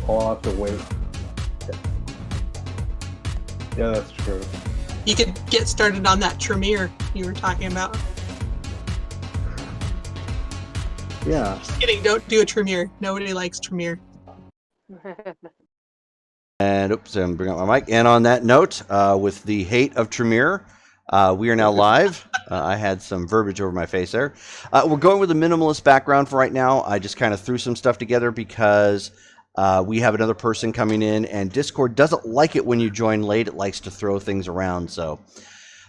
I'll have to wait. Yeah, that's true. You could get started on that Tremere you were talking about. Yeah. Just kidding, don't do a Tremere. Nobody likes Tremere. And oops, I'm bringing up my mic. And on that note, with the hate of Tremere, we are now live. I had some verbiage over my face there. We're going with a minimalist background for right now. I just kind of threw some stuff together because we have another person coming in, and Discord doesn't like it when you join late. It likes to throw things around. So,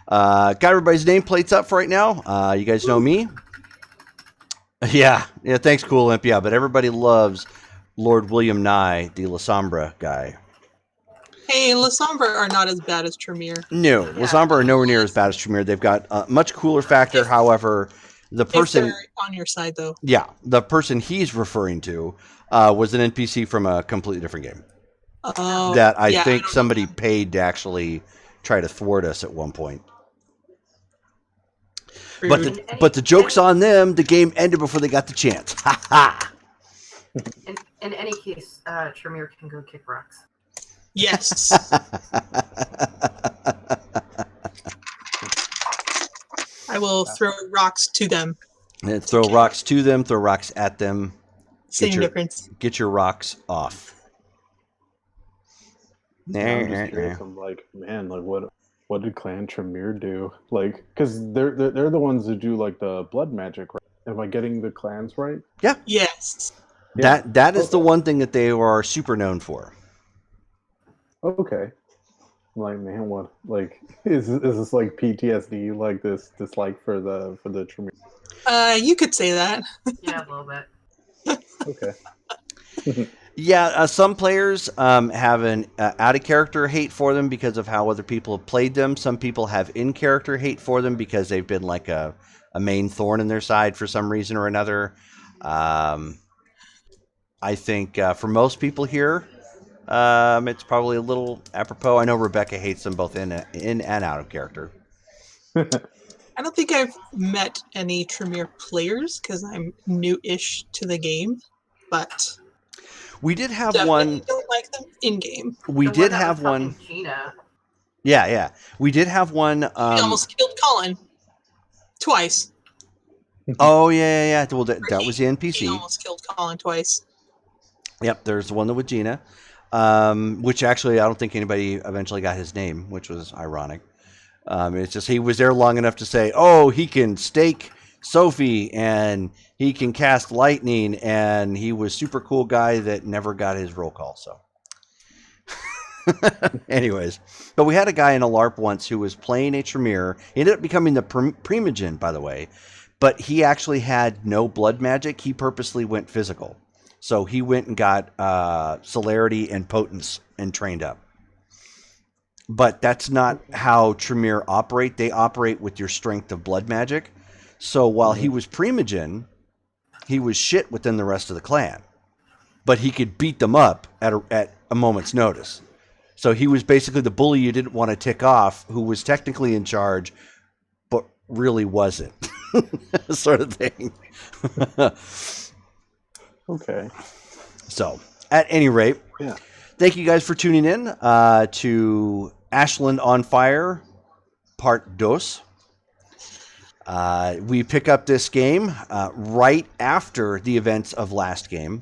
got everybody's nameplates up for right now. You guys know me. Yeah. Thanks, Cool Imp. Yeah, but everybody loves Lord William Nye, the La Sombra guy. Hey, La Sombra are not as bad as Tremere. No, La Sombra are nowhere near as bad as Tremere. They've got a much cooler factor. However, the person... If they're on your side, though. Yeah, the person he's referring to was an NPC from a completely different game. Oh, that I yeah, think don't somebody know. paid to actually try to thwart us at one point. Rude. But the joke's on them. The game ended before they got the chance. Ha ha! In any case, Tremere can go kick rocks. Yes. I will throw rocks to them. And throw rocks to them, throw rocks at them. Same difference. Get your rocks off. I'm just curious. I'm like, man, like what did Clan Tremere do? Like, because they're the ones that do like the blood magic, right? Am I getting the clans right? Yeah. Yes. That is the one thing that they are super known for. Okay. I'm like, man, what? Like, is this like PTSD? Like this dislike for the Tremere? You could say that. Yeah, a little bit. Okay. Yeah, some players have an out-of-character hate for them because of how other people have played them. Some people have in-character hate for them because they've been like a main thorn in their side for some reason or another. I think for most people here, it's probably a little apropos. I know Rebecca hates them both in and out of character. I don't think I've met any Tremere players because I'm new-ish to the game, but we did have definitely one. Don't like them in game. We did have one. Gina. Yeah. We did have one. She almost killed Colin twice. Oh yeah. Well, that was the NPC. He almost killed Colin twice. Yep, there's the one with Gina, which actually I don't think anybody eventually got his name, which was ironic. It's just he was there long enough to say, oh, he can stake Sophie and he can cast lightning, and he was super cool guy that never got his roll call. So anyways, but we had a guy in a LARP once who was playing a Tremere. He ended up becoming the Primogen, by the way, but he actually had no blood magic. He purposely went physical. So he went and got celerity and potence and trained up. But that's not how Tremere operate. They operate with your strength of blood magic. So while he was Primogen, he was shit within the rest of the clan. But he could beat them up at a moment's notice. So he was basically the bully you didn't want to tick off, who was technically in charge, but really wasn't. Sort of thing. Okay. So, at any rate, yeah. Thank you guys for tuning in to Ashland on Fire, Part 2. We pick up this game right after the events of last game.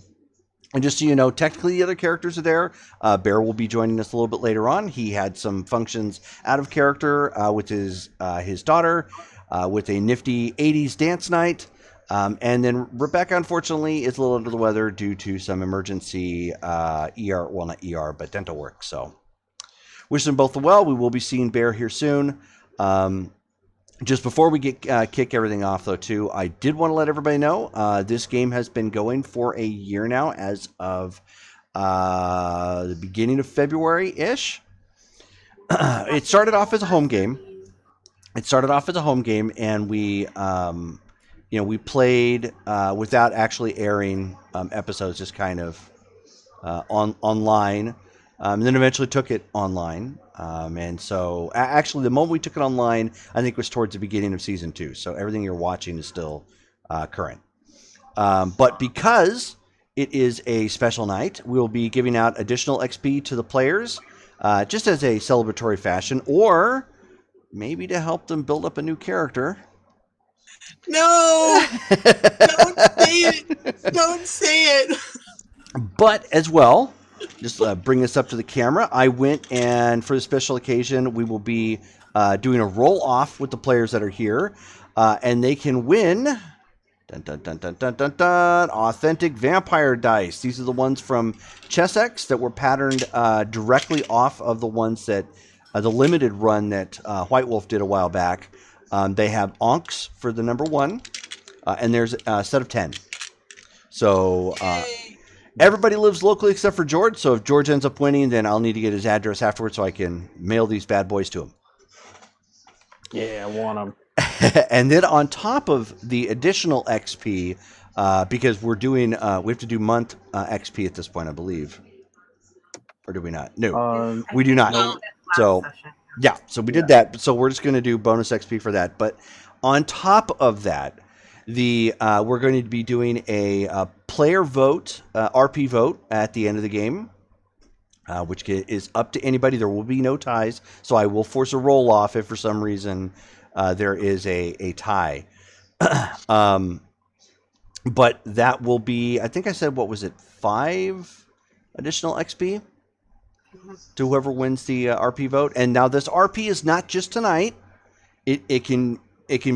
And just so you know, technically the other characters are there. Bear will be joining us a little bit later on. He had some functions out of character with his daughter, with a nifty 80s dance night. And then Rebecca, unfortunately, is a little under the weather due to some emergency ER, well, not ER, but dental work. So wish them both well. We will be seeing Bear here soon. Just before we kick everything off, though, too, I did want to let everybody know this game has been going for a year now as of the beginning of February-ish. It started off as a home game. And we... we played without actually airing episodes, just kind of online, and then eventually took it online. And so, actually, the moment we took it online, I think was towards the beginning of season 2. So everything you're watching is still current. But because it is a special night. We'll be giving out additional XP to the players, just as a celebratory fashion, or maybe to help them build up a new character. No! Don't say it! Don't say it! But as well, just bring this up to the camera. I went and for the special occasion, we will be doing a roll off with the players that are here, and they can win. Dun, dun, dun, dun, dun, dun, dun, authentic vampire dice. These are the ones from Chessex that were patterned directly off of the ones that the limited run that White Wolf did a while back. They have onks for the number 1, and there's a set of 10. So everybody lives locally except for George. So if George ends up winning, then I'll need to get his address afterwards so I can mail these bad boys to him. Yeah, I want them. And then on top of the additional XP, because we're doing, we have to do month XP at this point, I believe. Or do we not? No, we do not. No. So, yeah, so we did that. So we're just going to do bonus XP for that. But on top of that, we're going to be doing a player vote, RP vote at the end of the game, which is up to anybody. There will be no ties, so I will force a roll off if for some reason there is a tie. But that will be, I think I said, what was it, 5 additional XP to whoever wins the RP vote. And now this RP is not just tonight. It can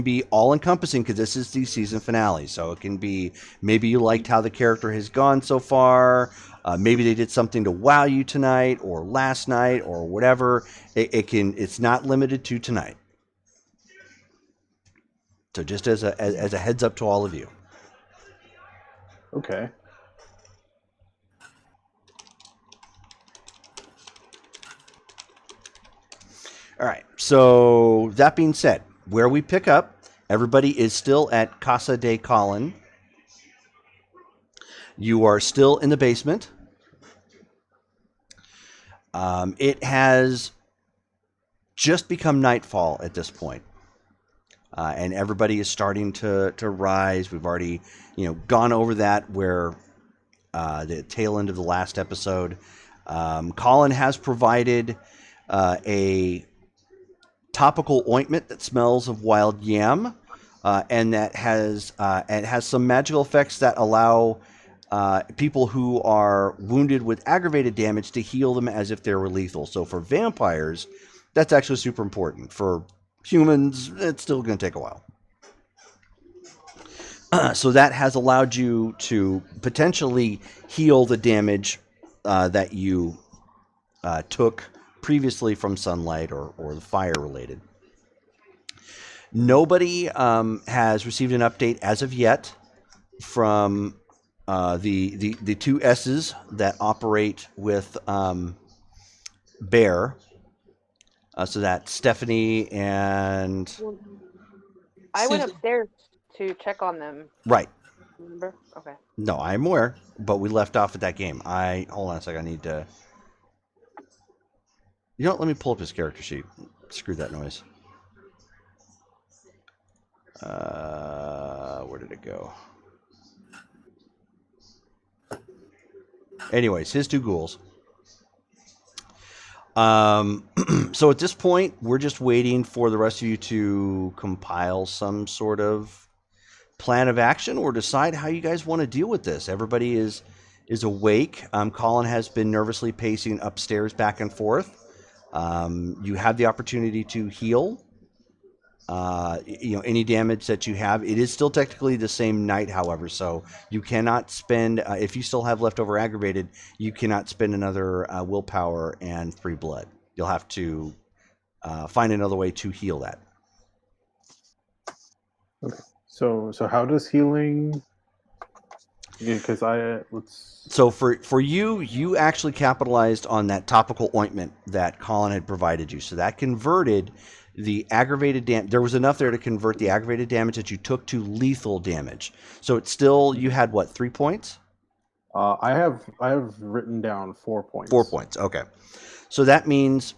be all encompassing because this is the season finale. So it can be maybe you liked how the character has gone so far. Maybe they did something to wow you tonight or last night or whatever. It's not limited to tonight. So just as a heads up to all of you. Okay. All right. So that being said, where we pick up, everybody is still at Casa de Colin. You are still in the basement. It has just become nightfall at this point. And everybody is starting to rise. We've already, gone over that where the tail end of the last episode. Colin has provided a topical ointment that smells of wild yam, and that has some magical effects that allow people who are wounded with aggravated damage to heal them as if they were lethal. So for vampires, that's actually super important. For humans, it's still going to take a while. So that has allowed you to potentially heal the damage that you took previously from sunlight or the fire related. Nobody has received an update as of yet from the two S's that operate with Bear. So that's Stephanie and... I went upstairs to check on them. Right. Remember? Okay. No, I'm aware, but we left off at that game. Hold on a second. I need to... You know what? Let me pull up his character sheet. Screw that noise. Where did it go? Anyways, his 2 ghouls. So at this point, we're just waiting for the rest of you to compile some sort of plan of action or decide how you guys want to deal with this. Everybody is awake. Colin has been nervously pacing upstairs back and forth. You have the opportunity to heal. Any damage that you have. It is still technically the same night, however, so you cannot spend, if you still have leftover aggravated, you cannot spend another willpower and 3 blood. You'll have to find another way to heal that. Okay. So how does healing? Because So for you actually capitalized on that topical ointment that Colin had provided you. So that converted the aggravated damage. There was enough there to convert the aggravated damage that you took to lethal damage. So it's still, you had what, 3 points? I have written down 4 points. 4 points. Okay. So that means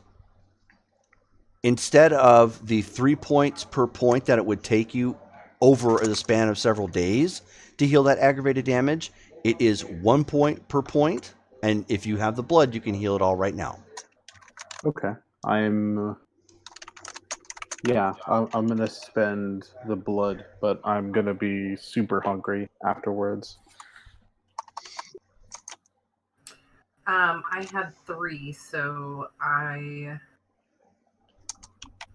instead of the 3 points per point that it would take you over the span of several days to heal that aggravated damage, It is 1 point per point, and if you have the blood, you can heal it all right now. Okay. I'm gonna spend the blood, but I'm gonna be super hungry afterwards. I had 3, so I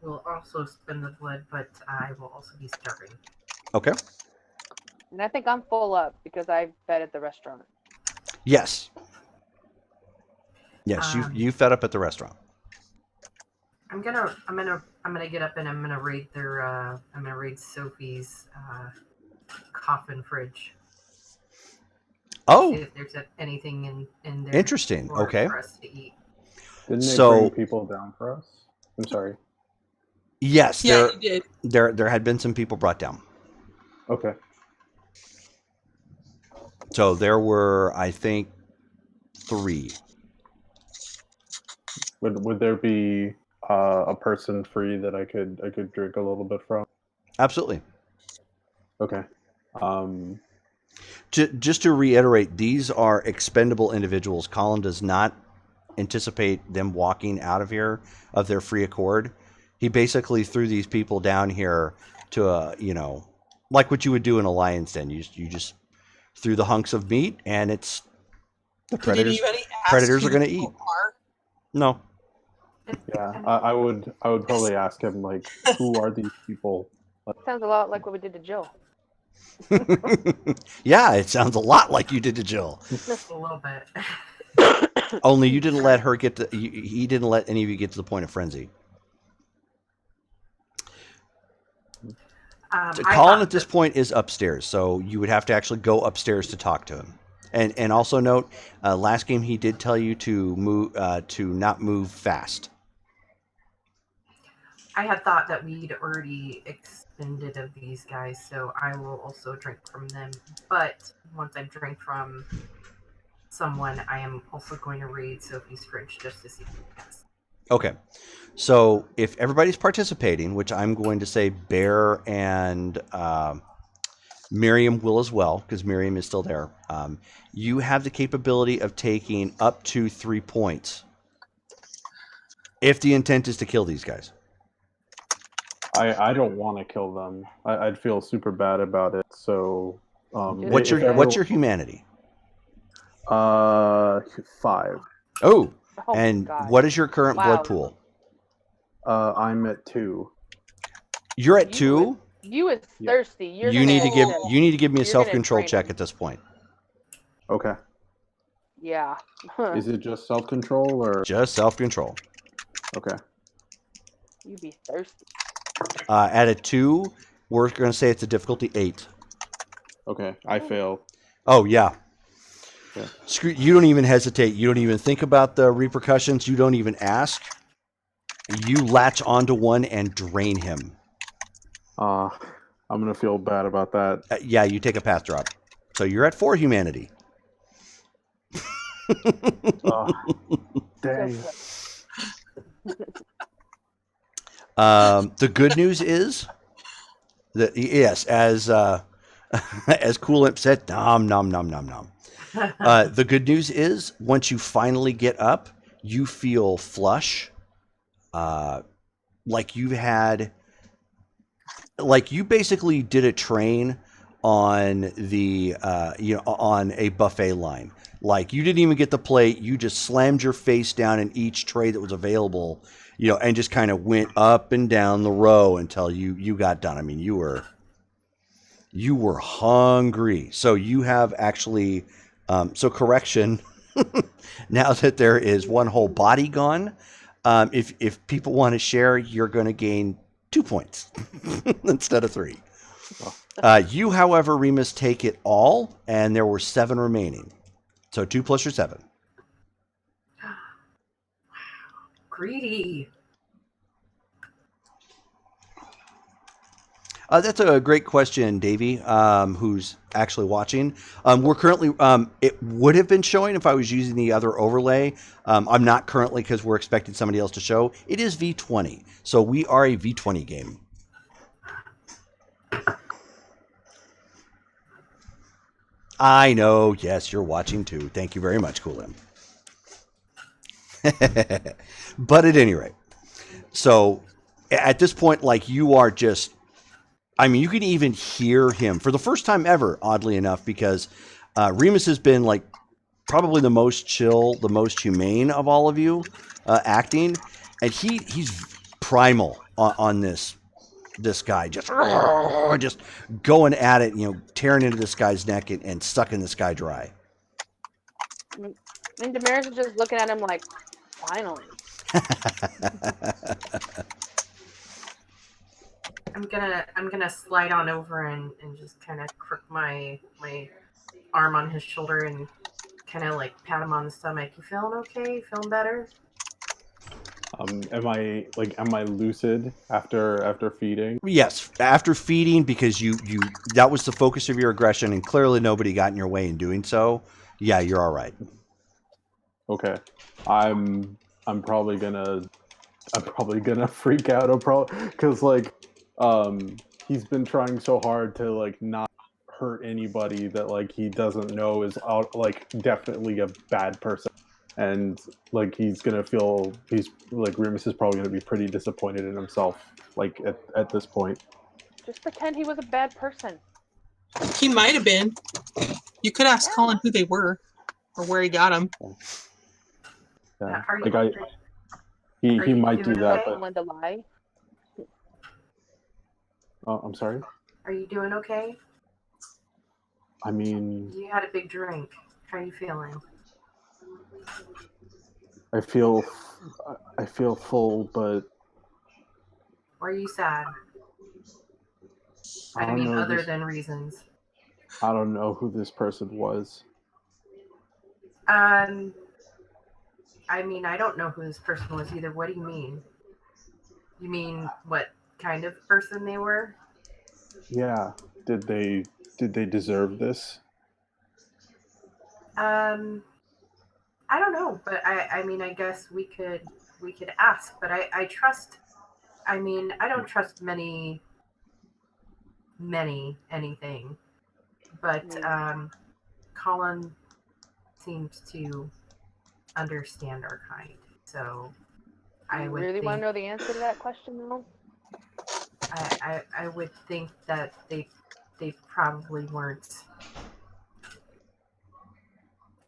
will also spend the blood, but I will also be starving. Okay. And I think I'm full up because I fed at the restaurant. Yes. Yes, you fed up at the restaurant. I'm gonna get up and I'm gonna raid Sophie's coffin fridge. Oh, See if there's anything in there. interesting. Okay. For us to eat. Didn't they So- bring people down for us? I'm sorry. Yes, Yeah, you did. there had been some people brought down. Okay. So there were, I think, 3. Would there be a person free that I could drink a little bit from? Absolutely. Okay. Just to reiterate, these are expendable individuals. Colin does not anticipate them walking out of here of their free accord. He basically threw these people down here to, like what you would do in a lion's den. You just threw the hunks of meat, and it's the predators. Did anybody ask Predators who are going to the eat. people are? No. Yeah, I would probably ask him, like, who are these people? Sounds a lot like what we did to Jill. Yeah, it sounds a lot like you did to Jill. Just a little bit. Only you didn't let her get to. He didn't let any of you get to the point of frenzy. Colin at this point is upstairs, so you would have to actually go upstairs to talk to him. And also note, last game he did tell you to move to not move fast. I had thought that we'd already expended of these guys, so I will also drink from them. But once I drink from someone, I am also going to raid Sophie's fridge just to see if it has. Okay, so if everybody's participating, which I'm going to say Bear and Miriam will as well, because Miriam is still there, you have the capability of taking up to 3 points if the intent is to kill these guys. I don't want to kill them. I'd feel super bad about it. So, What's if your humanity? 5. Oh, Oh my and God. what is your current Wow. blood pool? I'm at 2. You're at 2. You is Yeah. thirsty. You need to give me a You're self-control gonna check drain at this point. Okay. Yeah. Is it just self-control or? Just self-control. Okay. You be thirsty. At a 2, we're going to say it's a difficulty 8. Okay. I fail. Oh yeah. Yeah. Screw. You don't even hesitate. You don't even think about the repercussions. You don't even ask. You latch onto one and drain him. I'm gonna feel bad about that. Yeah, you take a path drop. So you're at 4 humanity. Dang. The good news is that yes, as as Coolimp said, nom nom nom nom nom. The good news is once you finally get up, you feel flush, like you basically did a train on the on a buffet line. Like you didn't even get the plate, you just slammed your face down in each tray that was available, and just kind of went up and down the row until you got done. I mean, you were hungry. So you have actually so correction. Now that there is one whole body gone, if people want to share, you're going to gain 2 points instead of 3. You, however, Remus, take it all, and there were 7 remaining. So 2 plus your 7. Greedy. That's a great question, Davey, who's actually watching. We're currently, it would have been showing if I was using the other overlay. I'm not currently because we're expecting somebody else to show. It is V20. So we are a V20 game. I know. Yes, you're watching too. Thank you very much, Coolim. But at any rate, so at this point, like you are just, I mean, you can even hear him for the first time ever, oddly enough, because Remus has been like probably the most chill, the most humane of all of you acting, and he's primal on this guy, just going at it, tearing into this guy's neck and sucking this guy dry. And Damaris is just looking at him like, finally. I'm gonna slide on over and just kind of crook my arm on his shoulder and kind of like pat him on the stomach. You feeling okay? Feeling better? Am I lucid after feeding? Yes, after feeding, because you that was the focus of your aggression, and clearly nobody got in your way in doing so. Yeah, you're all right. Okay, I'm probably gonna freak out. Because he's been trying so hard to like not hurt anybody that like he doesn't know is out, like definitely a bad person, and like he's like Remus is probably gonna be pretty disappointed in himself like at this point. Just pretend he was a bad person. He might have been. You could ask Colin who they were or where he got them. Yeah, Are you, like he might do doing that, okay? but Linda lie. I'm sorry. Are you doing okay? I mean, You had a big drink. How are you feeling? I feel full, but Or are you sad? I I don't mean, know other this, than reasons. I don't know who this person was. I mean, I don't know who this person was either. What do you mean? You mean what kind of person they were? Yeah, did they deserve this? I don't know, but I mean, I guess we could ask, but I trust. I mean, I don't trust many anything, but Colin seems to understand our kind, so I You would really want think to know the answer to that question, though? I would think that they probably weren't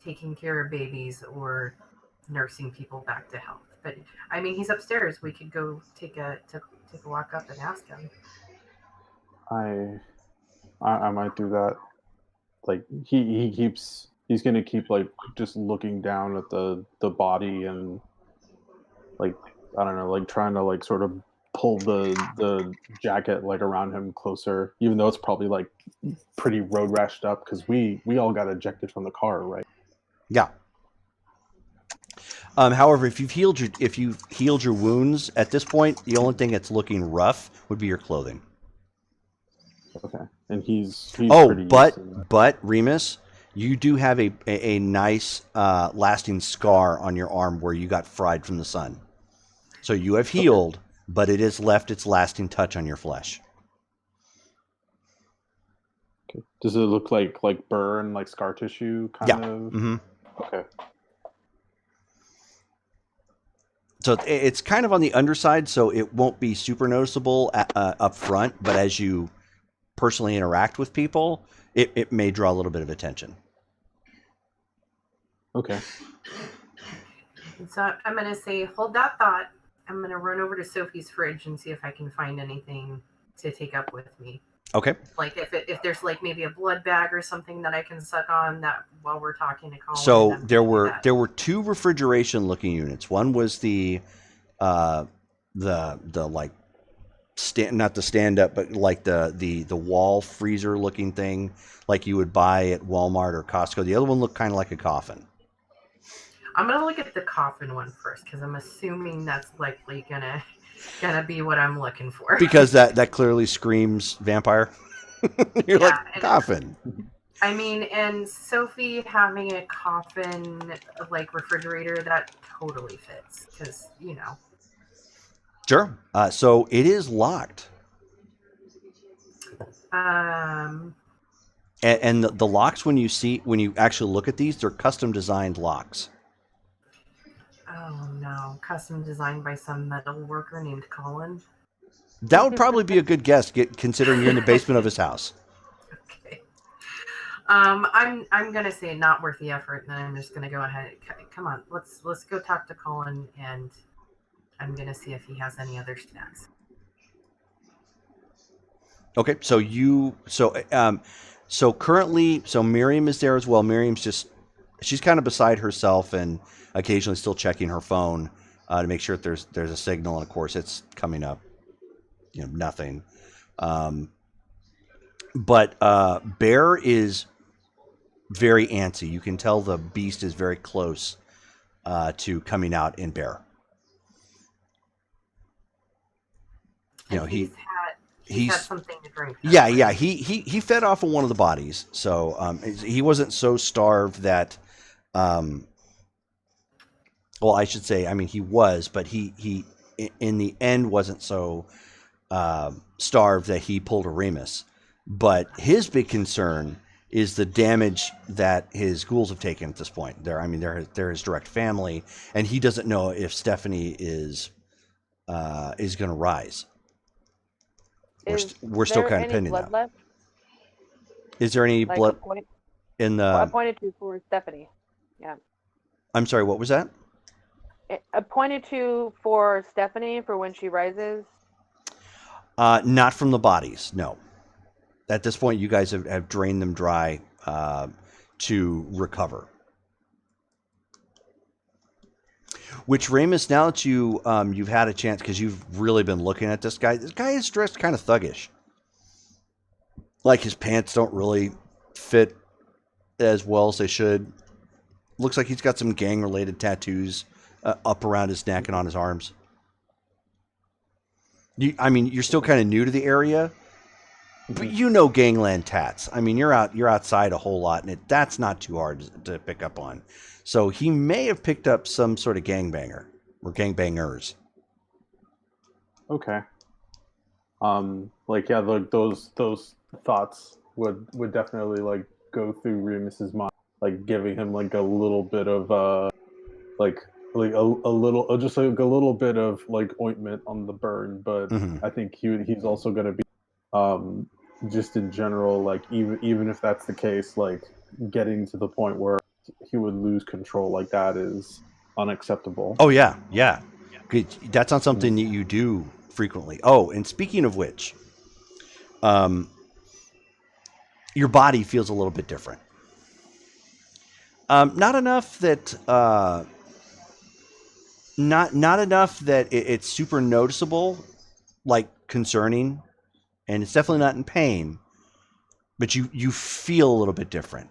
taking care of babies or nursing people back to health. But I mean, he's upstairs. We could go take a walk up and ask him. I might do that. Like he's gonna keep like just looking down at the body and like I don't know, like trying to like sort of pull the jacket like around him closer, even though it's probably like pretty road rashed up because we all got ejected from the car, right? Yeah. However, if you've healed your wounds at this point, the only thing that's looking rough would be your clothing. Okay, and he's Oh, pretty used to that. but Remus, you do have a nice lasting scar on your arm where you got fried from the sun. So you have healed, but it has left its lasting touch on your flesh. Okay. Does it look like burn, like scar tissue kind Yeah. of? Mm-hmm. Okay. So it's kind of on the underside, so it won't be super noticeable up front, but as you personally interact with people, it may draw a little bit of attention. Okay. So I'm gonna say, hold that thought. I'm gonna run over to Sophie's fridge and see if I can find anything to take up with me. Okay. Like if there's like maybe a blood bag or something that I can suck on that while we're talking to Colin. So there were two refrigeration looking units. One was the like not the stand up, but like the wall freezer looking thing, like you would buy at Walmart or Costco. The other one looked kind of like a coffin. I'm gonna look at the coffin one first because I'm assuming that's likely gonna be what I'm looking for. Because that clearly screams vampire. You're like coffin. I mean, and Sophie having a coffin like refrigerator, that totally fits because Sure. So it is locked. And the locks, when you actually look at these, they're custom designed locks. Oh no, custom designed by some metal worker named Colin. That would probably be a good guess, considering you're in the basement of his house. Okay. I'm gonna say not worth the effort, and then I'm just gonna go ahead. Come on, let's go talk to Colin, and I'm gonna see if he has any other snacks. Okay, so currently, Miriam is there as well. She's kind of beside herself and occasionally still checking her phone to make sure that there's a signal, and of course it's coming up, nothing. But Bear is very antsy. You can tell the beast is very close to coming out in Bear. He's had something to drink. Yeah, right? Yeah. He fed off of one of the bodies, so he wasn't so starved that. Well, I should say, I mean, he was, but he in the end wasn't so starved that he pulled a Remus. But his big concern is the damage that his ghouls have taken at this point. They're his direct family, and he doesn't know if Stephanie is going to rise. We're still kind of pending that. Left? Is there any blood in the? Well, I pointed to for Stephanie. Yeah. I'm sorry. What was that? I pointed to for Stephanie for when she rises. Not from the bodies. No. At this point, you guys have drained them dry to recover. Which, Ramus, now that you've had a chance, because you've really been looking at this guy is dressed kind of thuggish. Like, his pants don't really fit as well as they should. Looks like he's got some gang-related tattoos up around his neck and on his arms. You're still kind of new to the area, but gangland tats. I mean, you're outside a whole lot, and that's not too hard to pick up on. So he may have picked up some sort of gangbanger or gangbangers. Okay. Those thoughts would definitely like go through Remus's mind, like giving him like a little bit of a little bit of like ointment on the burn. But I think he's also going to be just in general, like even if that's the case, like getting to the point where he would lose control like that is unacceptable. Oh yeah. That's not something that you do frequently. Oh, and speaking of which, your body feels a little bit different. Not enough that not enough that it's super noticeable, like concerning, and it's definitely not in pain. But you feel a little bit different.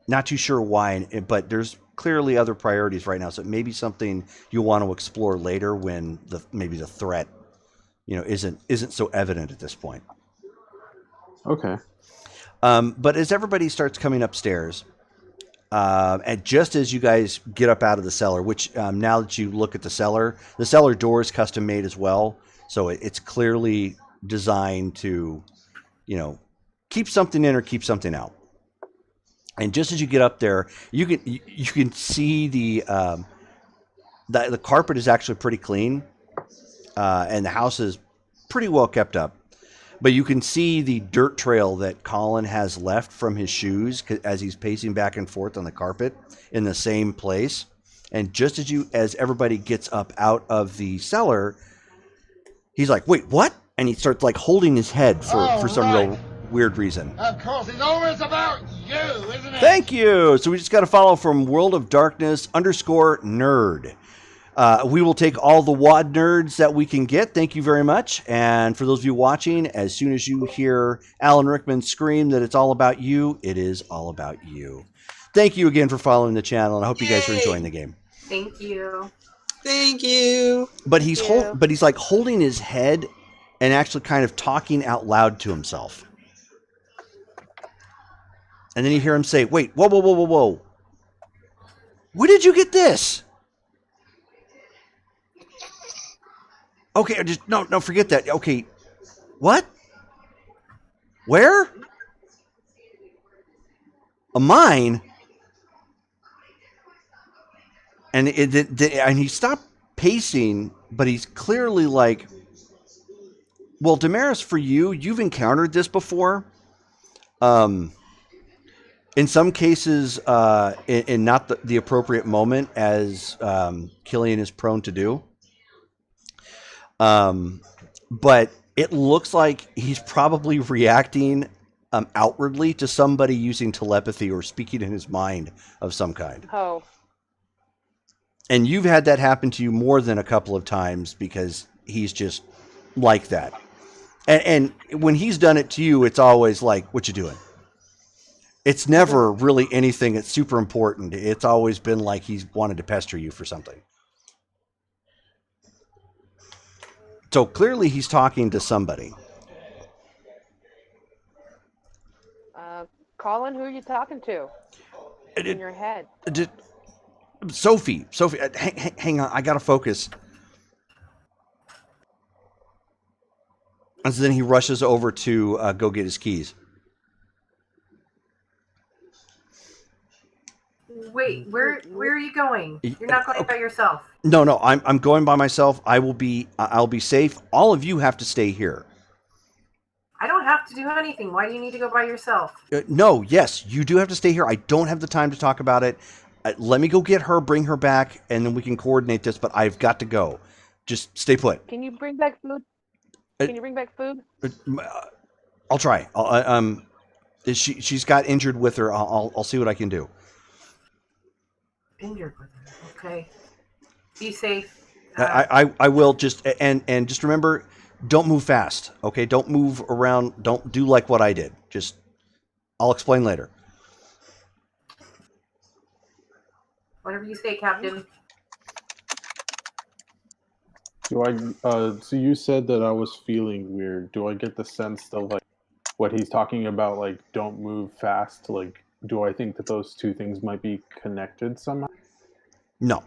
Not too sure why, but there's clearly other priorities right now. So it may be something you'll want to explore later when maybe the threat, isn't so evident at this point. Okay. But as everybody starts coming upstairs, and just as you guys get up out of the cellar, which now that you look at the cellar door is custom made as well. So it's clearly designed to, keep something in or keep something out. And just as you get up there, you can see the carpet is actually pretty clean, and the house is pretty well kept up. But you can see the dirt trail that Colin has left from his shoes as he's pacing back and forth on the carpet in the same place. And just as everybody gets up out of the cellar, he's like, "Wait, what?" And he starts like holding his head for some real weird reason. Of course, it's always about you, isn't it? Thank you. So we just got to follow from World of Darkness _nerd. We will take all the WAD nerds that we can get. Thank you very much. And for those of you watching, as soon as you hear Alan Rickman scream that it's all about you, it is all about you. Thank you again for following the channel, and I hope you guys are enjoying the game. Thank you. Thank you. But he's like holding his head and actually kind of talking out loud to himself. And then you hear him say, "Wait, whoa. Where did you get this?" Okay, no, forget that. Okay, what? Where? A mine? And and he stopped pacing, but he's clearly like, well, Damaris, for you, you've encountered this before. In some cases, in not the appropriate moment, as Killian is prone to do. But it looks like he's probably reacting outwardly to somebody using telepathy or speaking in his mind of some kind. Oh. And you've had that happen to you more than a couple of times because he's just like that. And when he's done it to you, it's always like, what you doing? It's never really anything that's super important. It's always been like he's wanted to pester you for something. So clearly he's talking to somebody. Colin, who are you talking to? In your head. Sophie, hang on. I got to focus. And so then he rushes over to go get his keys. Wait, where are you going? You're not going by yourself. No, I'm going by myself. I'll be safe. All of you have to stay here. I don't have to do anything. Why do you need to go by yourself? No, yes, you do have to stay here. I don't have the time to talk about it. Let me go get her, bring her back, and then we can coordinate this, but I've got to go. Just stay put. Can you bring back food? Can you bring back food? I'll try. She's got injured with her. I'll see what I can do. Injured with her. Okay. Be safe. I will just and just remember, don't move fast. Okay, don't move around. Don't do like what I did. Just I'll explain later. Whatever you say, Captain. Do I? So you said that I was feeling weird. Do I get the sense that like what he's talking about, like don't move fast? Like, do I think that those two things might be connected somehow? No.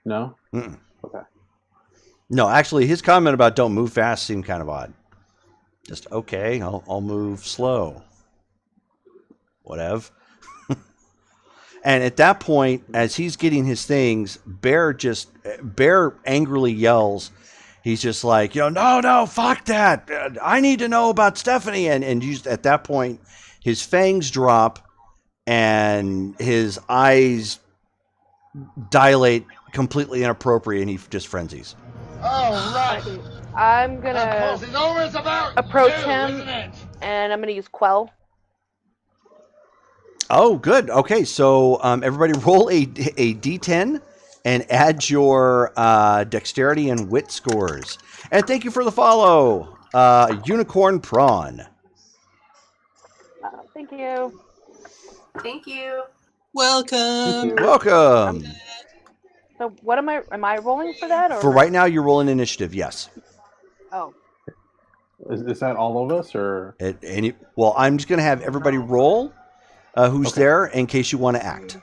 No. Mm-mm. Okay. No, actually, his comment about don't move fast seemed kind of odd. Just okay, I'll move slow. Whatever. And at that point, as he's getting his things, Bear angrily yells. He's just like, no, fuck that. I need to know about Stephanie. And just at that point, his fangs drop and his eyes dilate completely inappropriate, and he just frenzies. All right. I'm Of gonna course, it's always about approach you, him. isn't it? and I'm gonna use Quell. Oh, good. Okay, so everybody roll a d10 and add your dexterity and wit scores. And thank you for the follow, Unicorn Prawn. Thank you. Thank you. Welcome. Welcome. So what am I rolling for that? Or For right now, you're rolling initiative, yes. Oh. Is that all of us, or? Well, I'm just going to have everybody roll who's there in case you want to act.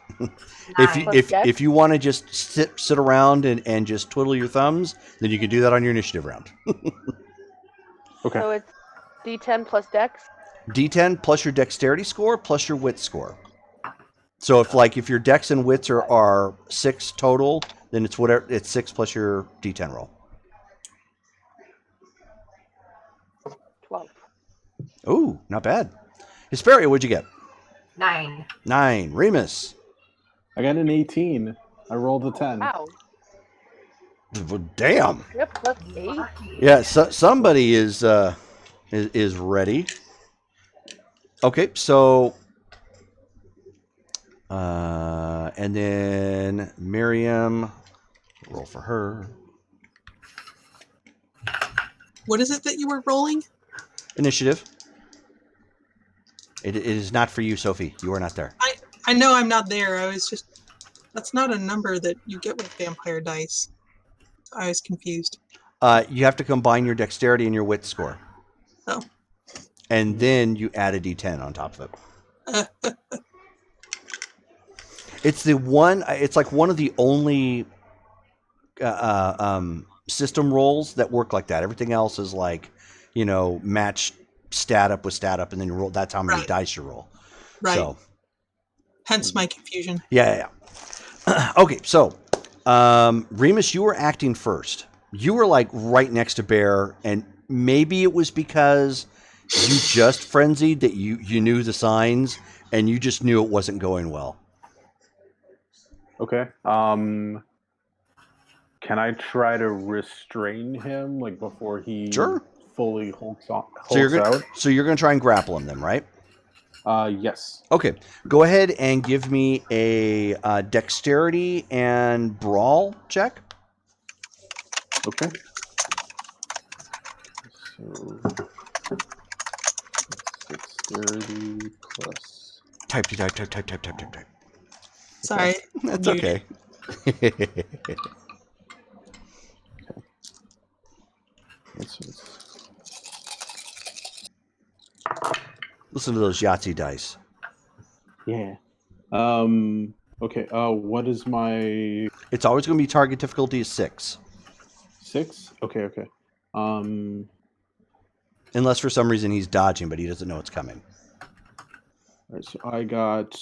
If you want to just sit around and just twiddle your thumbs, then you can do that on your initiative round. Okay. So it's D10 plus Dex. D10 plus your dexterity score plus your wit score. So if your dex and wits are 6 total, then it's 6 plus your D10 roll. 12. Ooh, not bad. Hesperia, what'd you get? 9. 9. Remus. I got an 18. I rolled a 10. Wow. Damn. Yep, plus 8. Lucky. Yeah, somebody is ready. Okay, so and then Miriam, roll for her. What is it that you were rolling? Initiative. It is not for you, Sophie. You are not there. I know I'm not there. That's not a number that you get with vampire dice. I was confused. You have to combine your dexterity and your wit score. Oh. And then you add a d10 on top of it. It's like one of the only system rolls that work like that. Everything else is like, match stat up with stat up, and then you roll. That's how many dice you roll. Right. So, Hence my confusion. Yeah. Okay, so Remus, you were acting first. You were like right next to Bear, and maybe it was because you just frenzied that you knew the signs and you just knew it wasn't going well. Okay. Can I try to restrain him like before he Sure. fully hulks out? So you're gonna try and grapple him then, right? Yes. Okay. Go ahead and give me a dexterity and brawl check. Okay. So dexterity plus. Type. Sorry. That's You- okay. Listen to those Yahtzee dice. Yeah. Okay. What is my It's always going to be target difficulty is 6. 6? Okay. Unless for some reason he's dodging, but he doesn't know it's coming. All right, so I got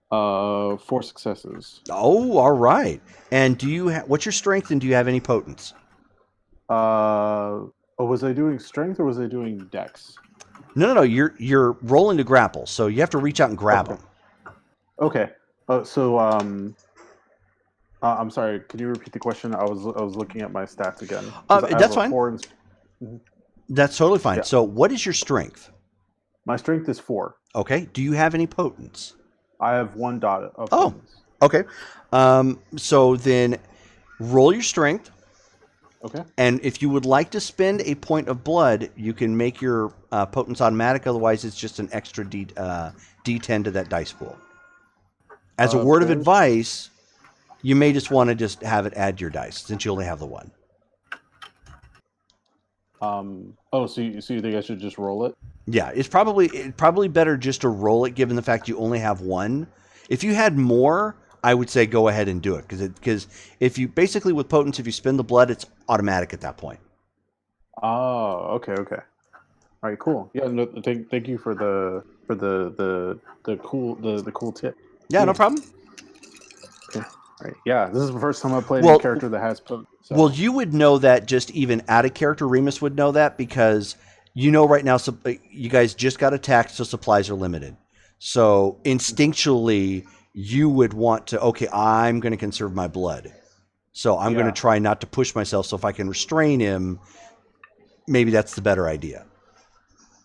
4 successes. Oh, all right. And do you what's your strength, and do you have any potence? Was I doing strength or was I doing dex? No. You're rolling to grapple, so you have to reach out and grab him. Okay. I'm sorry. Could you repeat the question? I was looking at my stats again. 'Cause I have That's a fine. 4 and... That's totally fine. Yeah. So, what is your strength? My strength is 4. Okay. Do you have any potence? I have 1 dot of Oh. potence. Okay. So then, roll your strength. Okay. And if you would like to spend a point of blood, you can make your potence automatic. Otherwise, it's just an extra D10 to that dice pool. As a word of Okay. advice, you may just want to just have it add your dice since you only have the 1. So you think I should just roll it? Yeah, it's probably better just to roll it, given the fact you only have 1. If you had more, I would say go ahead and do it, because if you basically with potence, if you spend the blood, it's automatic at that point. Oh, okay. All right, cool. Yeah, no, thank you for the cool tip. Yeah, no problem. Okay. All right. Yeah, this is the first time I played Well- a character that has potence. So. Well, you would know that just even out of character. Remus would know that because you know right now you guys just got attacked, so supplies are limited. So instinctually, you would want to, okay, I'm going to conserve my blood. So I'm going to try not to push myself. So if I can restrain him, maybe that's the better idea.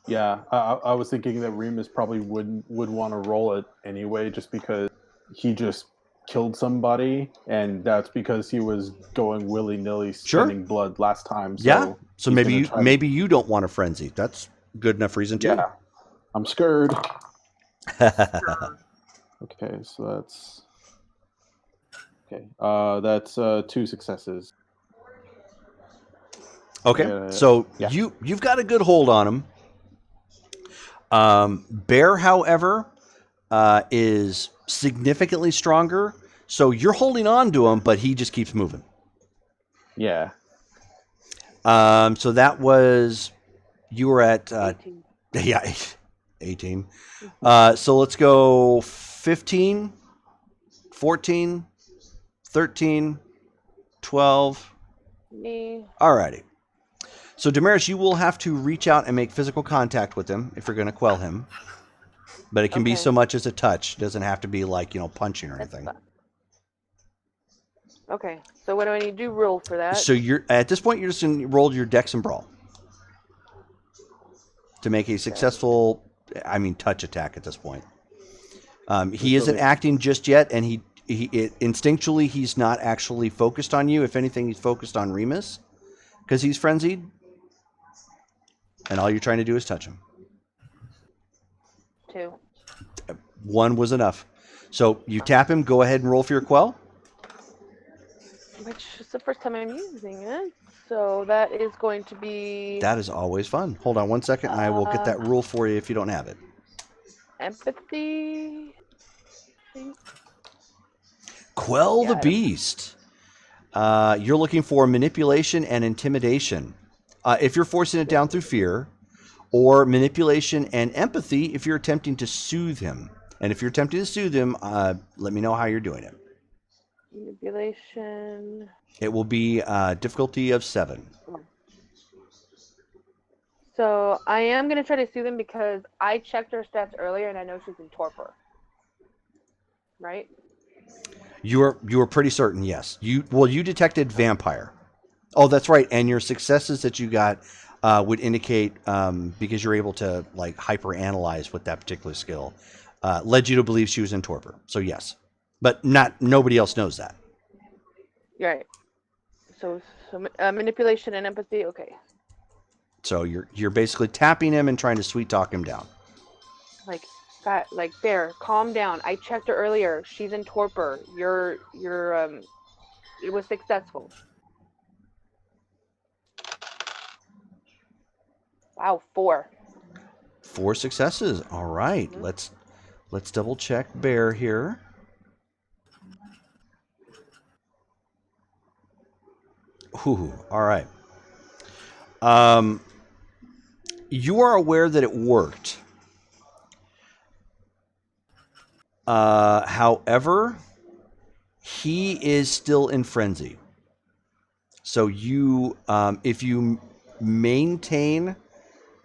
Yeah, I was thinking that Remus probably would want to roll it anyway, just because he just killed somebody, and that's because he was going willy-nilly spending blood last time. So Yeah. So he's maybe gonna maybe you don't want a frenzy. That's good enough reason too. Yeah, I'm scared. Okay, so that's 2 successes. Okay, so yeah. you've got a good hold on him. Bear, however, is significantly stronger, so you're holding on to him, but he just keeps moving. Yeah. So that was you were at 18. yeah 18. So let's go 15, 14, 13, 12. Me. Alrighty. So, Damaris, you will have to reach out and make physical contact with him if you're going to quell him. But it can be Okay. so much as a touch. It doesn't have to be like, punching or That's anything. fine. Okay, so what do I need to do? Roll for that? So, you're at this point, you're just going to roll your dex and brawl to make a successful, touch attack at this point. He isn't acting just yet, and instinctually, he's not actually focused on you. If anything, he's focused on Remus because he's frenzied. And all you're trying to do is touch him. 2. 1 was enough. So you tap him. Go ahead and roll for your quell. Which is the first time I'm using it. So that is going to be That is always fun. Hold on 1 second, and I will get that rule for you if you don't have it. empathy. Quell Yeah, the I don't- beast. You're looking for manipulation and intimidation. If you're forcing it down through fear, or manipulation and empathy if you're attempting to soothe him. And if you're attempting to soothe him, let me know how you're doing it. Manipulation. It will be difficulty of 7. So I am going to try to soothe him because I checked her stats earlier and I know she's in torpor. Right? You are pretty certain, yes. You detected vampire. Oh, that's right. And your successes that you got would indicate, because you're able to like hyper analyze with that particular skill, led you to believe she was in torpor. So yes, but nobody else knows that. Right. So manipulation and empathy. Okay. So you're basically tapping him and trying to sweet talk him down. Like Bear, calm down. I checked her earlier. She's in torpor. It was successful. Wow, 4. 4 successes. All right. Mm-hmm. Let's double check Bear here. Ooh, all right. You are aware that it worked. However, he is still in frenzy. So you, if you maintain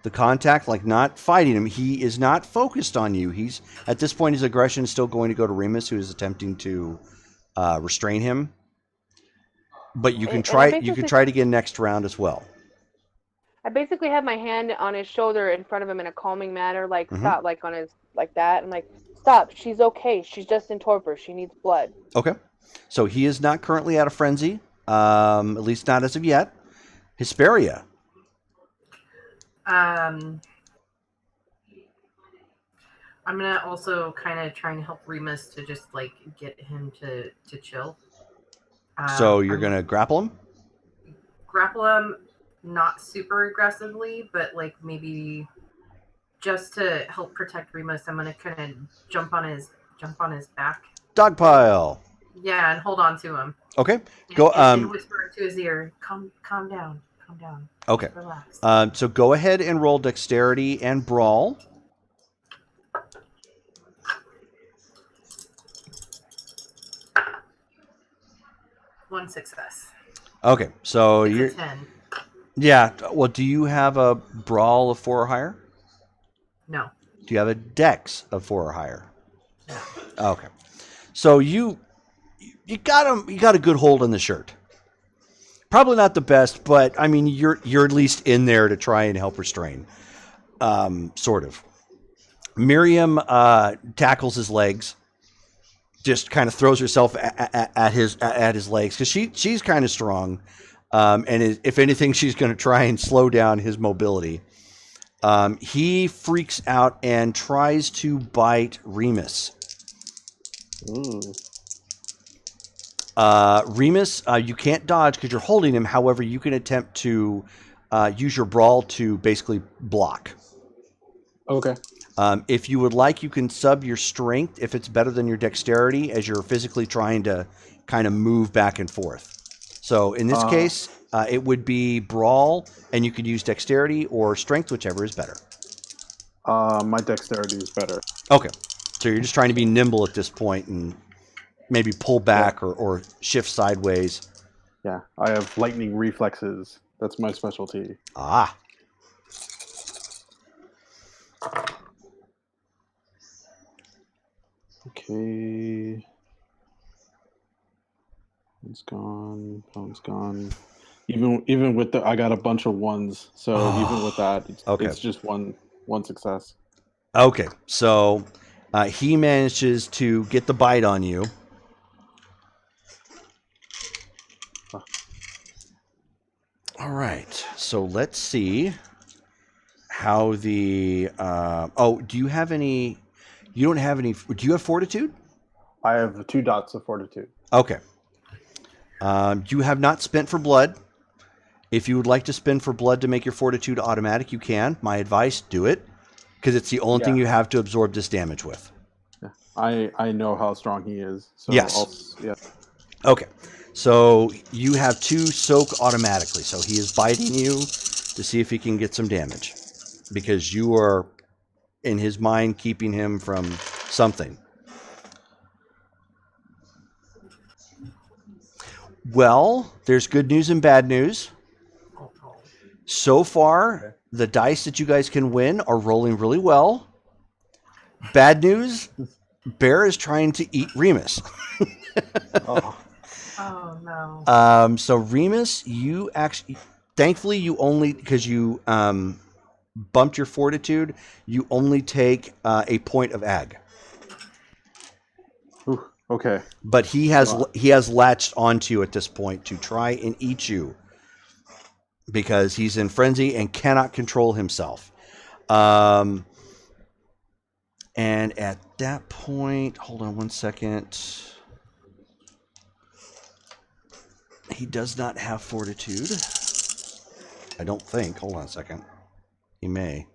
the contact, like not fighting him, he is not focused on you. He's at this point, his aggression is still going to go to Remus, who is attempting to restrain him. But you can try. You can try it again next round as well. I basically have my hand on his shoulder in front of him in a calming manner, like stop, like on his like that. I'm like, stop. She's okay. She's just in torpor. She needs blood. Okay. So he is not currently out of frenzy, at least not as of yet. Hesperia. I'm gonna also kind of try and help Remus to just like get him to chill. So you're gonna grapple him? Grapple him, not super aggressively, but like maybe just to help protect Remus. I'm gonna kind of jump on his back. Dogpile. Yeah, and hold on to him. Okay. And whisper into his ear, calm down. Okay. Relax. So go ahead and roll dexterity and brawl. One success. Okay. So It's you're a 10. Yeah. Well, do you have a brawl of 4 or higher? No. Do you have a dex of 4 or higher? No. Okay. So you got a good hold on the shirt. Probably not the best, but I mean you're at least in there to try and help restrain. Sort of. Miriam tackles his legs. Just kind of throws herself at his legs because she's kind of strong, and if anything, she's going to try and slow down his mobility. He freaks out and tries to bite Remus. Remus, you can't dodge because you're holding him. However, you can attempt to use your brawl to basically block. Okay. If you would like, you can sub your strength if it's better than your dexterity as you're physically trying to kind of move back and forth. So in this case, it would be brawl, and you could use dexterity or strength, whichever is better. My dexterity is better. Okay. So you're just trying to be nimble at this point and maybe pull back or shift sideways. Yeah, I have lightning reflexes. That's my specialty. Ah. Okay. It's gone. Pound's gone. Even with I got a bunch of 1s, so even with that, it's just one success. Okay, so he manages to get the bite on you. All right, so let's see how the. Do you have any? You don't have any. Do you have fortitude? I have 2 dots of fortitude. Okay. You have not spent for blood. If you would like to spend for blood to make your fortitude automatic, you can. My advice, do it, because it's the only thing you have to absorb this damage with. Yeah. I know how strong he is. So yes. Yeah. Okay. So you have 2 soak automatically. So he is biting you to see if he can get some damage, because you are, in his mind, keeping him from something. Well, there's good news and bad news. So far, the dice that you guys can win are rolling really well. Bad news, Bear is trying to eat Remus. Oh, Oh no. So Remus, you actually, thankfully, you only, because you bumped your fortitude, you only take a point of ag. ooh, okay. But he has latched onto you at this point to try and eat you because he's in frenzy and cannot control himself. And at that point, hold on one second. He does not have fortitude. I don't think. Hold on a second. He may.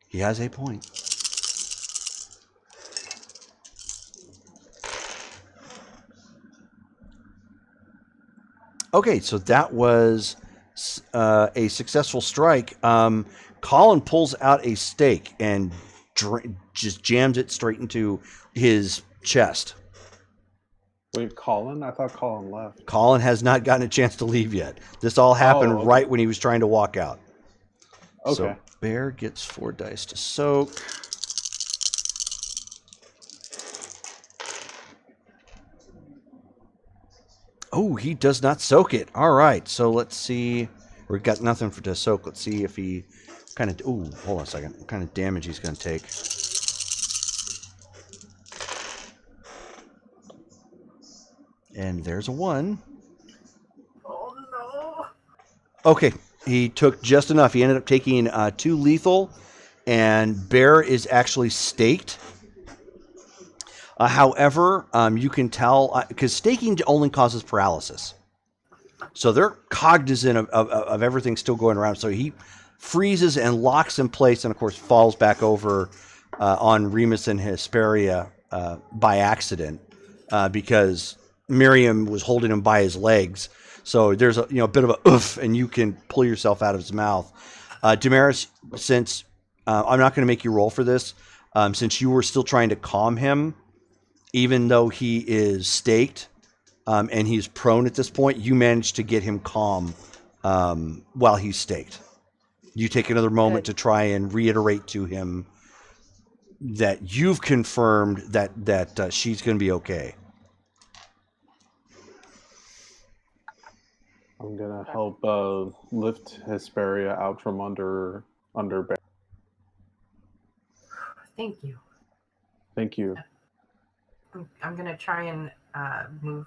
He has a point. Okay, so that was a successful strike. Colin pulls out a stake and just jams it straight into his chest. Wait, Colin? I thought Colin left. Colin has not gotten a chance to leave yet. This all happened okay. right when he was trying to walk out. Okay. So Bear gets 4 dice to soak. Oh, he does not soak it. All right, so let's see. We've got nothing to soak. Let's see if he kind of... Ooh, hold on a second. What kind of damage he's going to take. And there's a 1. Oh no. Okay, he took just enough. He ended up taking 2 lethal, and Bear is actually staked. However, you can tell, because staking only causes paralysis. So they're cognizant of everything still going around. So he freezes and locks in place and, of course, falls back over on Remus and Hesperia by accident because Miriam was holding him by his legs. So there's a bit of a oof, and you can pull yourself out of his mouth. Damaris, since I'm not going to make you roll for this, since you were still trying to calm him, even though he is staked and he's prone at this point, you managed to get him calm while he's staked. You take another moment to try and reiterate to him that you've confirmed that she's going to be okay. I'm gonna help lift Hesperia out from under Bear. Thank you. Thank you. I'm gonna try and move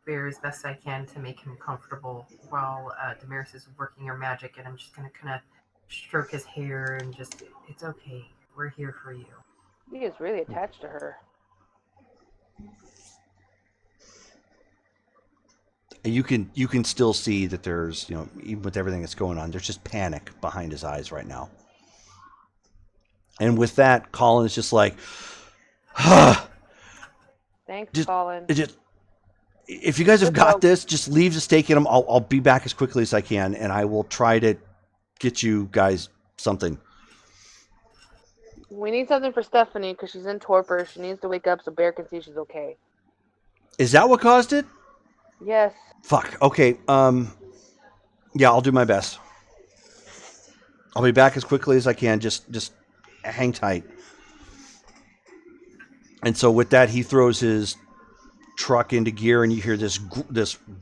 Bear as best I can to make him comfortable while Damaris is working her magic, and I'm just gonna kind of stroke his hair and just, it's okay, we're here for you. He is really attached to her. You can still see that there's, even with everything that's going on, there's just panic behind his eyes right now. And with that, Colin is just like, Thanks, Colin. If you guys have got this, just leave the stake in them. I'll be back as quickly as I can, and I will try to get you guys something. We need something for Stephanie because she's in torpor. She needs to wake up so Bear can see she's okay. Is that what caused it? Yes. Fuck. Okay. Yeah, I'll do my best. I'll be back as quickly as I can. Just hang tight. And so with that, he throws his truck into gear, and you hear this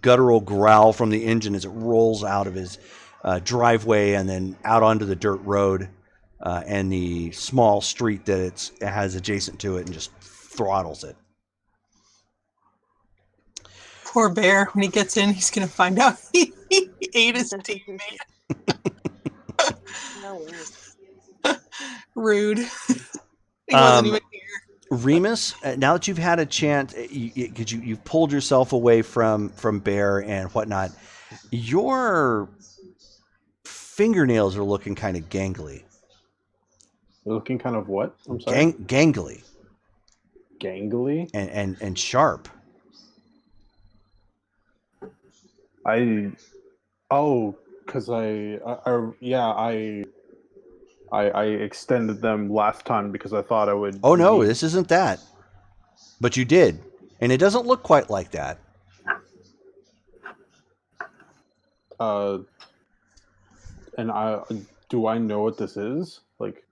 guttural growl from the engine as it rolls out of his driveway and then out onto the dirt road and the small street that it has adjacent to it, and just throttles it. Poor Bear. When he gets in, he's going to find out he ate his teammate. No. Rude. He wasn't even here. Remus, now that you've had a chance, because you've pulled yourself away from Bear and whatnot, your fingernails are looking kind of gangly. They're looking kind of what? I'm sorry. Gangly. Gangly? And sharp. Because I I extended them last time because I thought I would. Oh no, this isn't that. But you did, and it doesn't look quite like that. And do I know what this is? Like,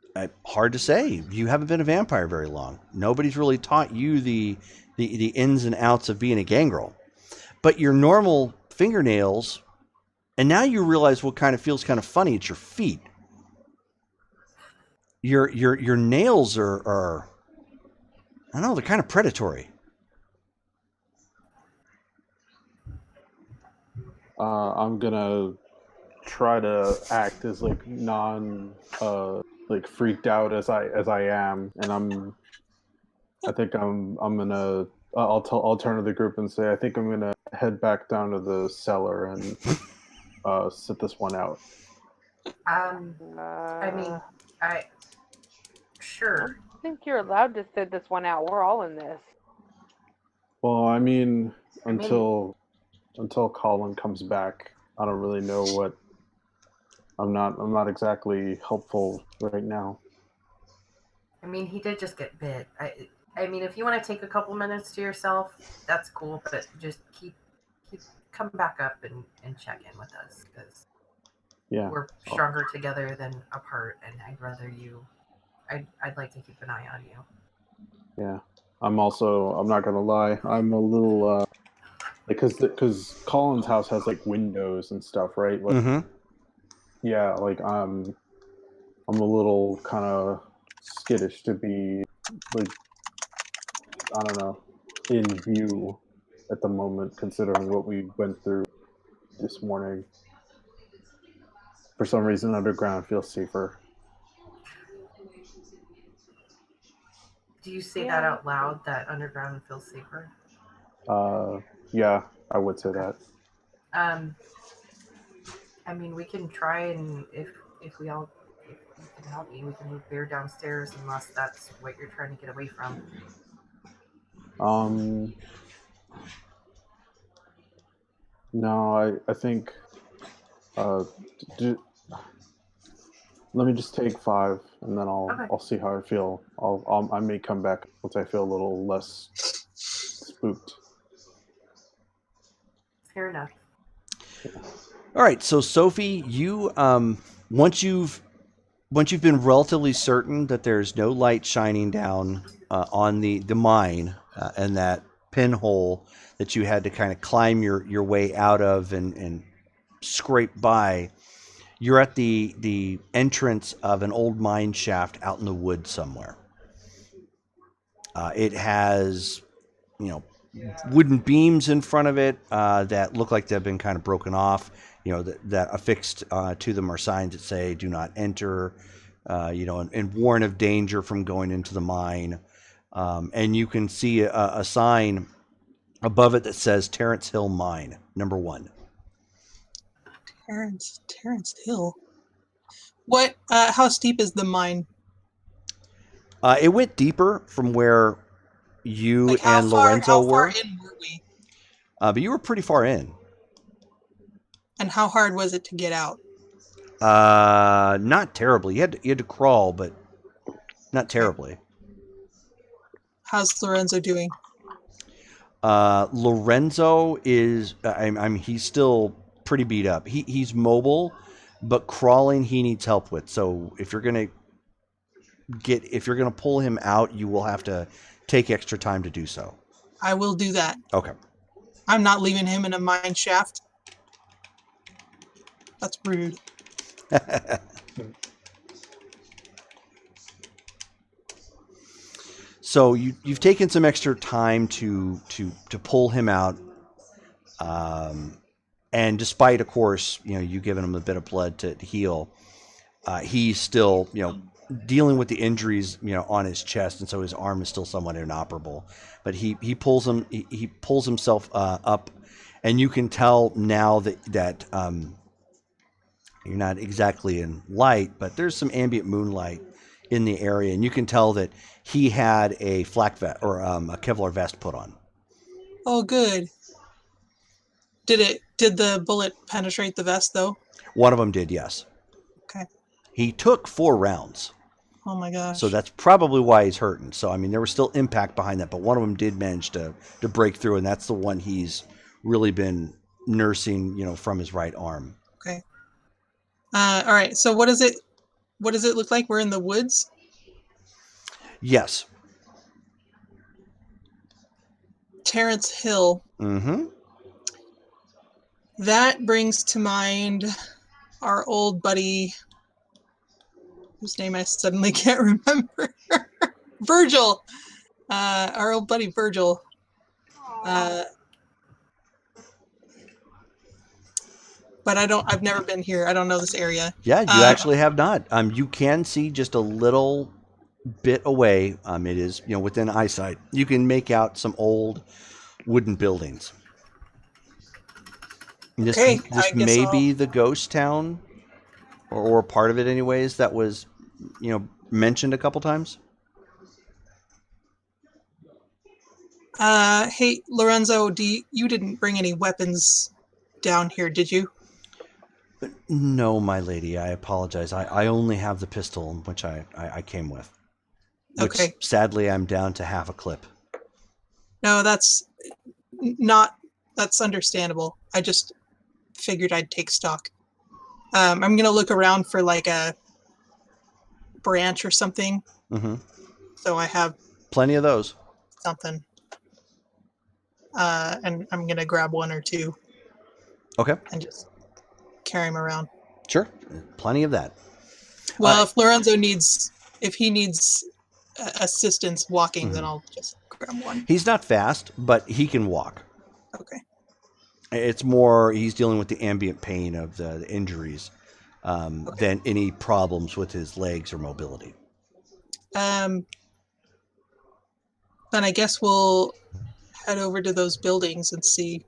Hard to say. You haven't been a vampire very long. Nobody's really taught you the ins and outs of being a gangrel. But your normal fingernails, and now you realize what kind of feels kind of funny. It's your feet. Your nails are I don't know, they're kind of predatory. I'm gonna try to act as like like freaked out as I am, and I think I'm gonna I'll turn to the group and say I think I'm gonna head back down to the cellar and sit this one out. I mean, I sure. I think you're allowed to sit this one out. We're all in this. Well, I mean, until Colin comes back, I don't really know what. I'm not exactly helpful right now. I mean, he did just get bit. I mean, if you want to take a couple minutes to yourself, that's cool. But just keep come back up and check in with us because we're stronger together than apart. And I'd like to keep an eye on you. Yeah, I'm not gonna lie. I'm a little because Colin's house has like windows and stuff, right? Like, Mm-hmm. yeah, like I'm a little kind of skittish to be like, I don't know, in view at the moment, considering what we went through this morning. For some reason, underground feels safer. Do you say that out loud? That underground feels safer? Yeah, I would say that. I mean, we can try and if you can help me, we can move Bear downstairs unless that's what you're trying to get away from. No, I think let me just take 5 and then I'll see how I feel. I may come back once I feel a little less spooked. Fair enough. All right, so Sophie, you once you've been relatively certain that there's no light shining down on the mine and that pinhole that you had to kind of climb your way out of and scrape by, you're at the entrance of an old mine shaft out in the woods somewhere. It has, wooden beams in front of it that look like they've been kind of broken off. That affixed to them are signs that say "Do not enter," and warn of danger from going into the mine. And you can see a sign above it that says Terrence Hill Mine, number 1. Terrence Hill. What? How steep is the mine? It went deeper from where you and Lorenzo were. How far in were we? But you were pretty far in. And how hard was it to get out? Not terribly. You had to crawl, but not terribly. How's Lorenzo doing? Lorenzo is. He's still pretty beat up. He's mobile, but crawling he needs help with. So if you're gonna pull him out, you will have to take extra time to do so. I will do that. Okay. I'm not leaving him in a mine shaft. That's rude. So you've taken some extra time to pull him out, and despite, of course, you giving him a bit of blood to heal, he's still dealing with the injuries on his chest, and so his arm is still somewhat inoperable. But he pulls himself up, and you can tell now that you're not exactly in light, but there's some ambient moonlight in the area, and you can tell that he had a flak vest or a Kevlar vest put on. Oh, good. Did the bullet penetrate the vest though? One of them did, yes. Okay. He took 4 rounds. Oh my gosh. So that's probably why he's hurting. So, I mean, there was still impact behind that, but one of them did manage to break through, and that's the one he's really been nursing, from his right arm. Okay. All right. So what does it look like? We're in the woods? Yes. Terrence Hill. Mm-hmm. That brings to mind our old buddy, whose name I suddenly can't remember. Virgil. Our old buddy Virgil. But I've never been here. I don't know this area. Yeah, you actually have not. You can see just a little bit away. It is, within eyesight. You can make out some old wooden buildings. This may be the ghost town, or part of it anyways, that was, mentioned a couple times. Hey, Lorenzo, you didn't bring any weapons down here, did you? No, my lady, I apologize. I only have the pistol which I came with. Which, okay. Sadly, I'm down to half a clip. No, that's understandable. I just figured I'd take stock. I'm going to look around for like a branch or something. Mm-hmm. So I have plenty of those. Something. And I'm going to grab 1 or 2. Okay. And just carry them around. Sure. Plenty of that. Well, if Lorenzo needs assistance walking, mm-hmm. then I'll just grab 1. He's not fast, but he can walk. Okay. It's more he's dealing with the ambient pain of the injuries than any problems with his legs or mobility. Then I guess we'll head over to those buildings and see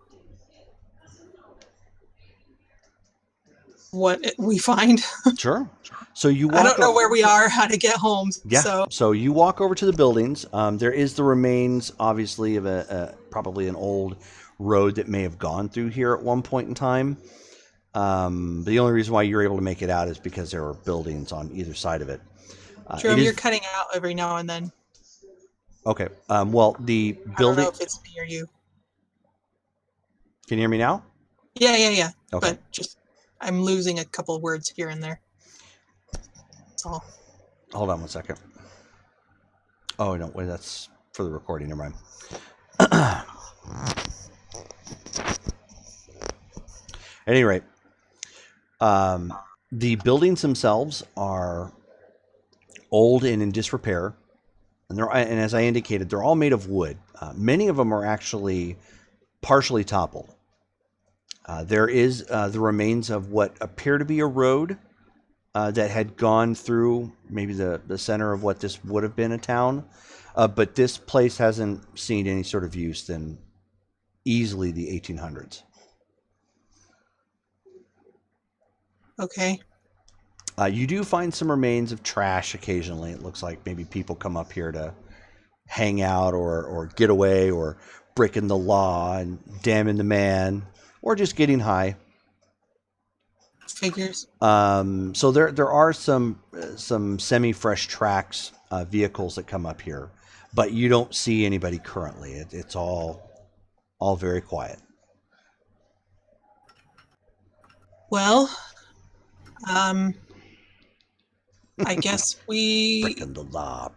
what we find. Sure. So you walk I don't know where we are, how to get home. Yeah. So you walk over to the buildings. There is the remains, obviously, of probably an old road that may have gone through here at one point in time. The only reason why you're able to make it out is because there are buildings on either side of it. Jerome, you're cutting out every now and then. Okay. Well, the building. I don't know if it's me or you. Can you hear me now? Yeah. Okay. But just I'm losing a couple words here and there. That's all. Hold on 1 second. Oh no, wait, that's for the recording. Never mind. At any rate, the buildings themselves are old and in disrepair, and as I indicated, they're all made of wood. Many of them are actually partially toppled. There is the remains of what appear to be a road that had gone through maybe the center of what this would have been a town, but this place hasn't seen any sort of use in easily the 1800s. Okay. You do find some remains of trash occasionally. It looks like maybe people come up here to hang out or get away or breaking the law and damning the man or just getting high. Figures. So there are some semi-fresh tracks vehicles that come up here, but you don't see anybody currently. It's all very quiet. Well, I guess we breaking the law.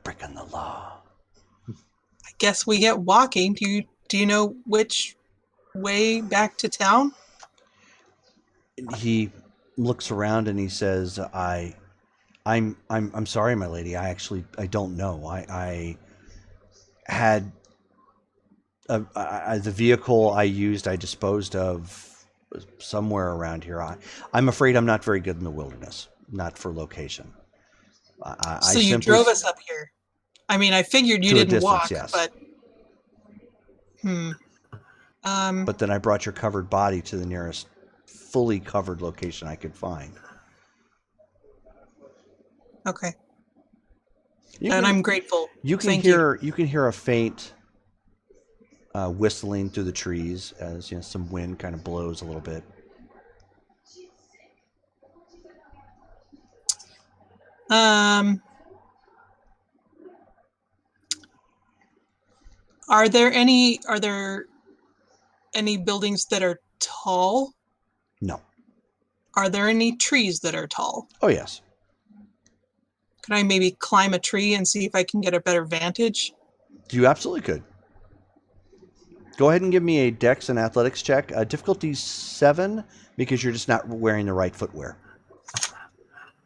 I guess we get walking. Do you know which way back to town? He looks around and he says, I'm sorry, my lady. I don't know. I had the vehicle I used, I disposed of somewhere around here. I'm afraid I'm not very good in the wilderness, not for location. So you drove us up here. I mean, I figured you didn't walk, yes. But but then I brought your covered body to the nearest fully covered location I could find. Okay. I'm grateful. You can hear a faint whistling through the trees as some wind kind of blows a little bit. Um, are there any buildings that are tall? No. Are there any trees that are tall? Oh, yes. Can I maybe climb a tree and see if I can get a better vantage? You absolutely could. Go ahead and give me a Dex and Athletics check. Difficulty 7 because you're just not wearing the right footwear.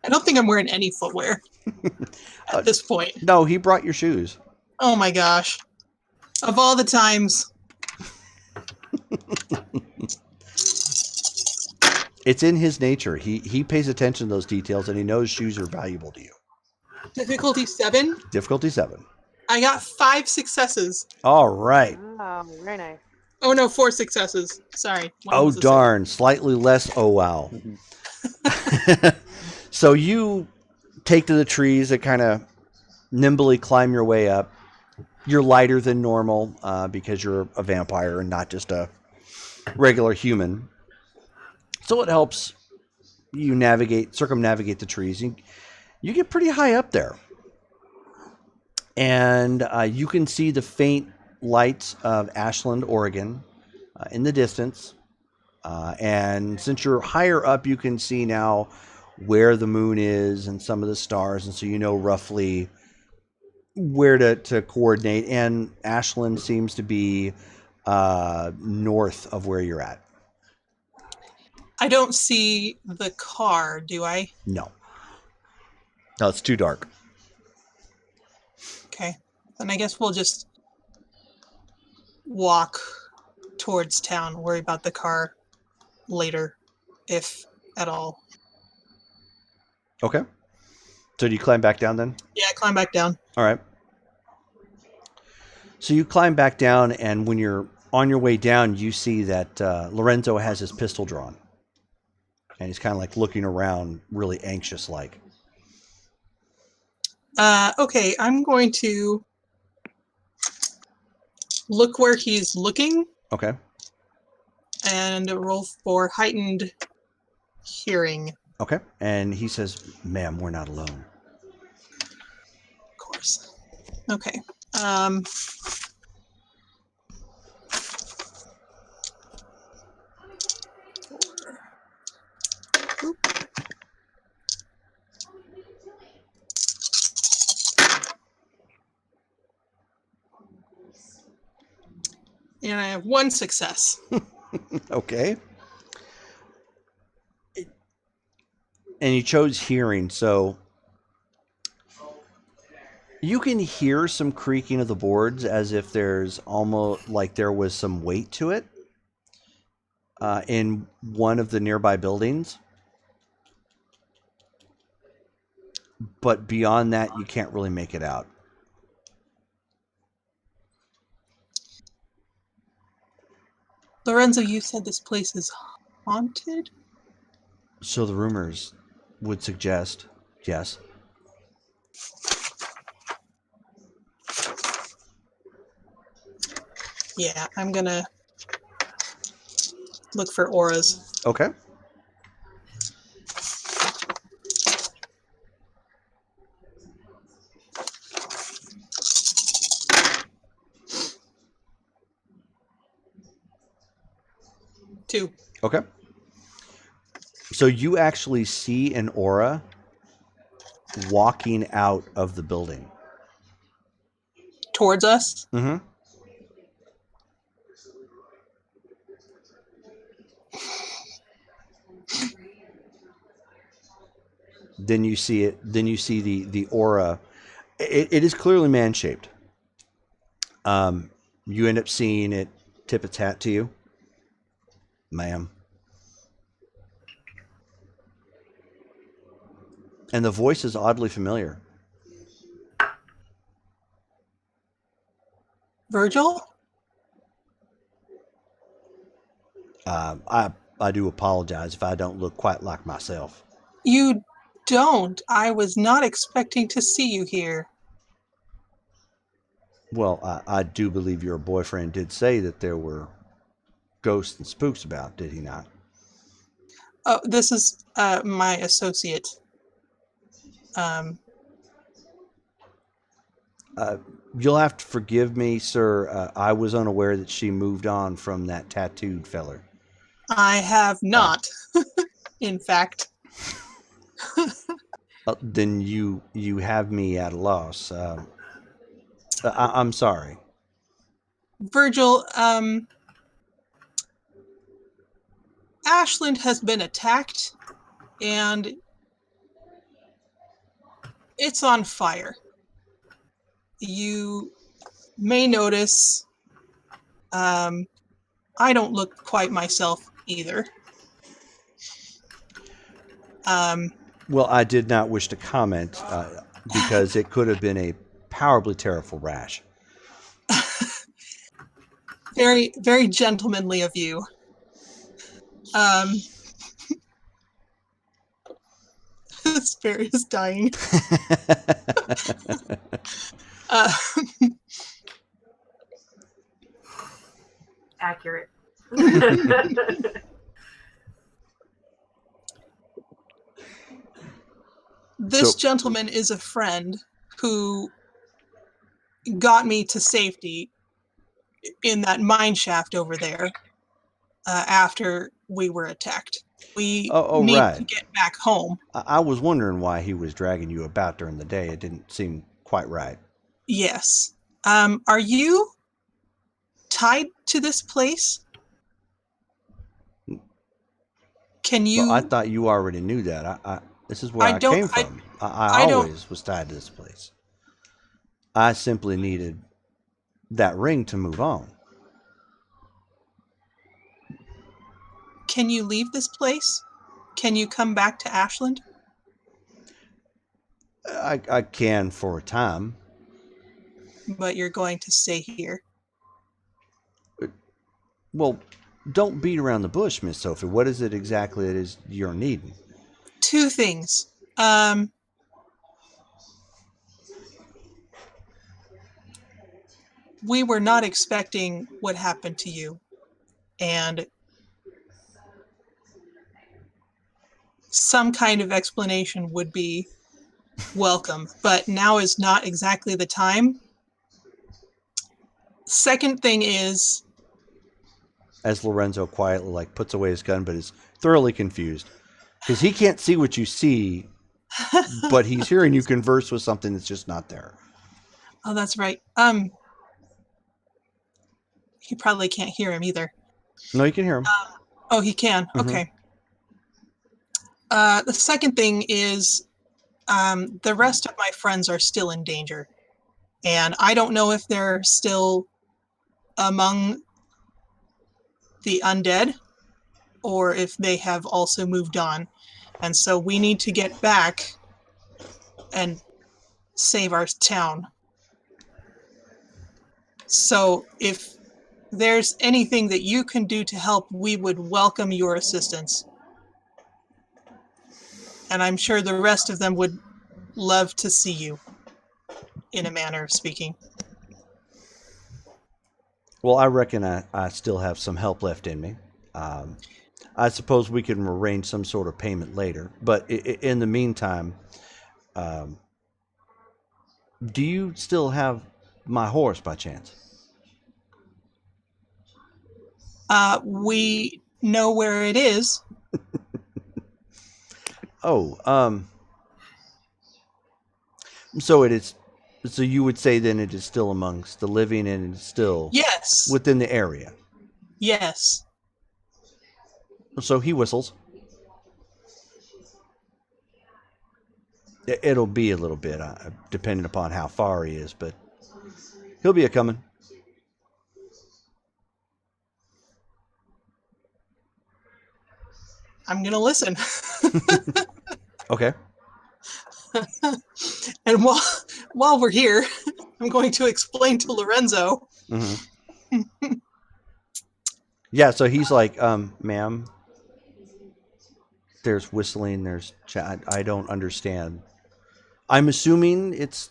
I don't think I'm wearing any footwear at this point. No, he brought your shoes. Oh my gosh. Of all the times. It's in his nature. He pays attention to those details, and he knows shoes are valuable to you. Difficulty 7? Difficulty 7. I got 5 successes. All right. Oh, very nice. Oh no, 4 successes. Sorry. Oh, darn. Slightly less. Oh, wow. So you take to the trees and kind of nimbly climb your way up. You're lighter than normal because you're a vampire and not just a regular human. So it helps you circumnavigate the trees. You get pretty high up there. And you can see the faint lights of Ashland, Oregon in the distance. And since you're higher up, you can see now where the moon is and some of the stars. And so you know roughly where to coordinate. And Ashland seems to be north of where you're at. I don't see the car, do I? No. No, it's too dark. Okay. Then I guess we'll just walk towards town, worry about the car later, if at all. Okay. So do you climb back down then? Yeah, climb back down. All right. So you climb back down, and when you're on your way down, you see that Lorenzo has his pistol drawn. And he's kind of like looking around, really anxious-like. Okay, I'm going to look where he's looking. Okay. And roll for heightened hearing. Okay. And he says, "Ma'am, we're not alone." Of course. Okay. And I have 1 success. Okay. And you chose hearing, so you can hear some creaking of the boards as if there's almost like there was some weight to it in one of the nearby buildings. But beyond that, you can't really make it out. Lorenzo, you said this place is haunted? So the rumors would suggest, yes. Yeah, I'm gonna look for auras. Okay. Two. Okay. So you actually see an aura walking out of the building. Towards us? Mm-hmm. Then you see it. Then you see the aura. It is clearly man-shaped. You end up seeing it tip its hat to you, ma'am. And the voice is oddly familiar. Virgil? I do apologize if I don't look quite like myself. You don't. I was not expecting to see you here. Well, I do believe your boyfriend did say that there were ghosts and spooks about, did he not? Oh, this is my associate. You'll have to forgive me, sir. I was unaware that she moved on from that tattooed feller. I have not, in fact. Then you have me at a loss. I'm sorry. Virgil, Ashland has been attacked, and it's on fire. You may notice I don't look quite myself either. Well, I did not wish to comment because it could have been a powerfully terrible rash. Very, very gentlemanly of you. This bear is dying. Accurate. This gentleman is a friend who got me to safety in that mine shaft over there after we were attacked. We need right. to get back home. I was wondering why he was dragging you about during the day. It didn't seem quite right. Yes. Are you tied to this place? Can you? Well, I thought you already knew that. This is where I don't- came from. I always was tied to this place. I simply needed that ring to move on. Can you leave this place? Can you come back to Ashland? I can for a time. But you're going to stay here. Well, don't beat around the bush, Miss Sophie. What is it exactly that is you're needing? Two things. We were not expecting what happened to you, and some kind of explanation would be welcome, but now is not exactly the time. Second thing is, As Lorenzo quietly puts away his gun, but is thoroughly confused because he can't see what you see, but he's hearing you converse with something that's just not there. Oh, that's right. He probably can't hear him either. No, you can hear him. Oh, he can. Mhm. Okay. The second thing is, the rest of my friends are still in danger, and I don't know if they're still among the undead or if they have also moved on. And so we need to get back and save our town. So if there's anything that you can do to help, we would welcome your assistance. And I'm sure the rest of them would love to see you, in a manner of speaking. Well, I reckon I still have some help left in me. I suppose we can arrange some sort of payment later. But in the meantime, do you still have my horse by chance? We know where it is. Oh, so it is. So you would say then it is still amongst the living and it's still Yes. within the area. Yes. So he whistles. It'll be a little bit, depending upon how far he is, but he'll be a coming. I'm going to listen. Okay. And while we're here, I'm going to explain to Lorenzo. Mm-hmm. Yeah, so he's like, ma'am, there's whistling, there's chat. I don't understand. I'm assuming it's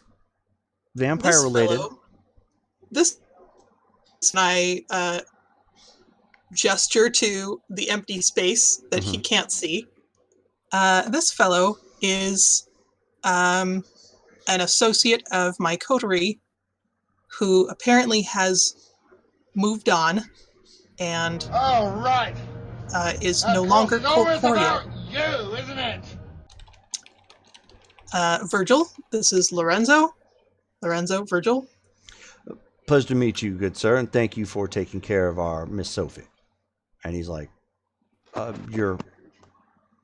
vampire related. This and I gesture to the empty space that he can't see. This fellow is an associate of my coterie who apparently has moved on and All right. is no longer Crossing over is corporeal. about you, isn't it? Virgil, this is Lorenzo. Lorenzo, Virgil. Pleasure to meet you, good sir, and thank you for taking care of our Miss Sophie. And he's like, you're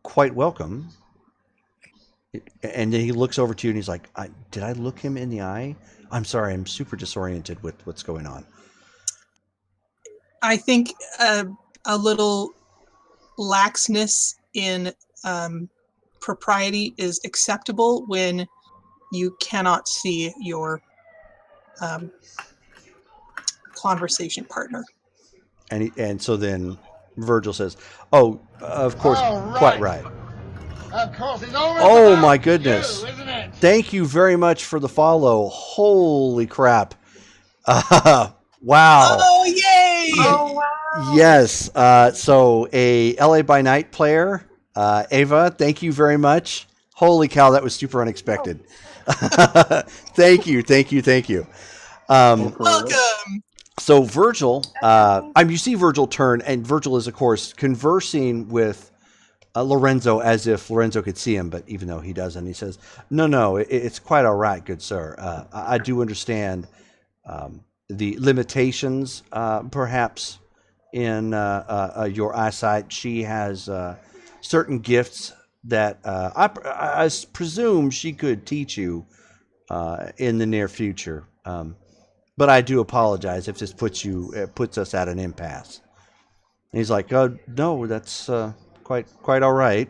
quite welcome. And then he looks over to you and he's like, did I look him in the eye? I'm sorry, I'm super disoriented with what's going on. I think a little laxness in propriety is acceptable when you cannot see your conversation partner. And so then Virgil says, "Oh, of course, quite right. Crossing over Oh is my about goodness! you, isn't it? Thank you very much for the follow. Holy crap! Wow. Oh, yay! Oh wow! Yes. So a LA by Night player, Ava. Thank you very much. Holy cow, that was super unexpected. Thank you. Welcome. So Virgil, you see Virgil turn, and Virgil is, of course, conversing with Lorenzo as if Lorenzo could see him, but even though he doesn't, he says, no, it's quite all right, good sir. I do understand the limitations, perhaps, in your eyesight. She has certain gifts that I presume she could teach you in the near future. But I do apologize if this puts us at an impasse. And he's like, no, that's quite all right.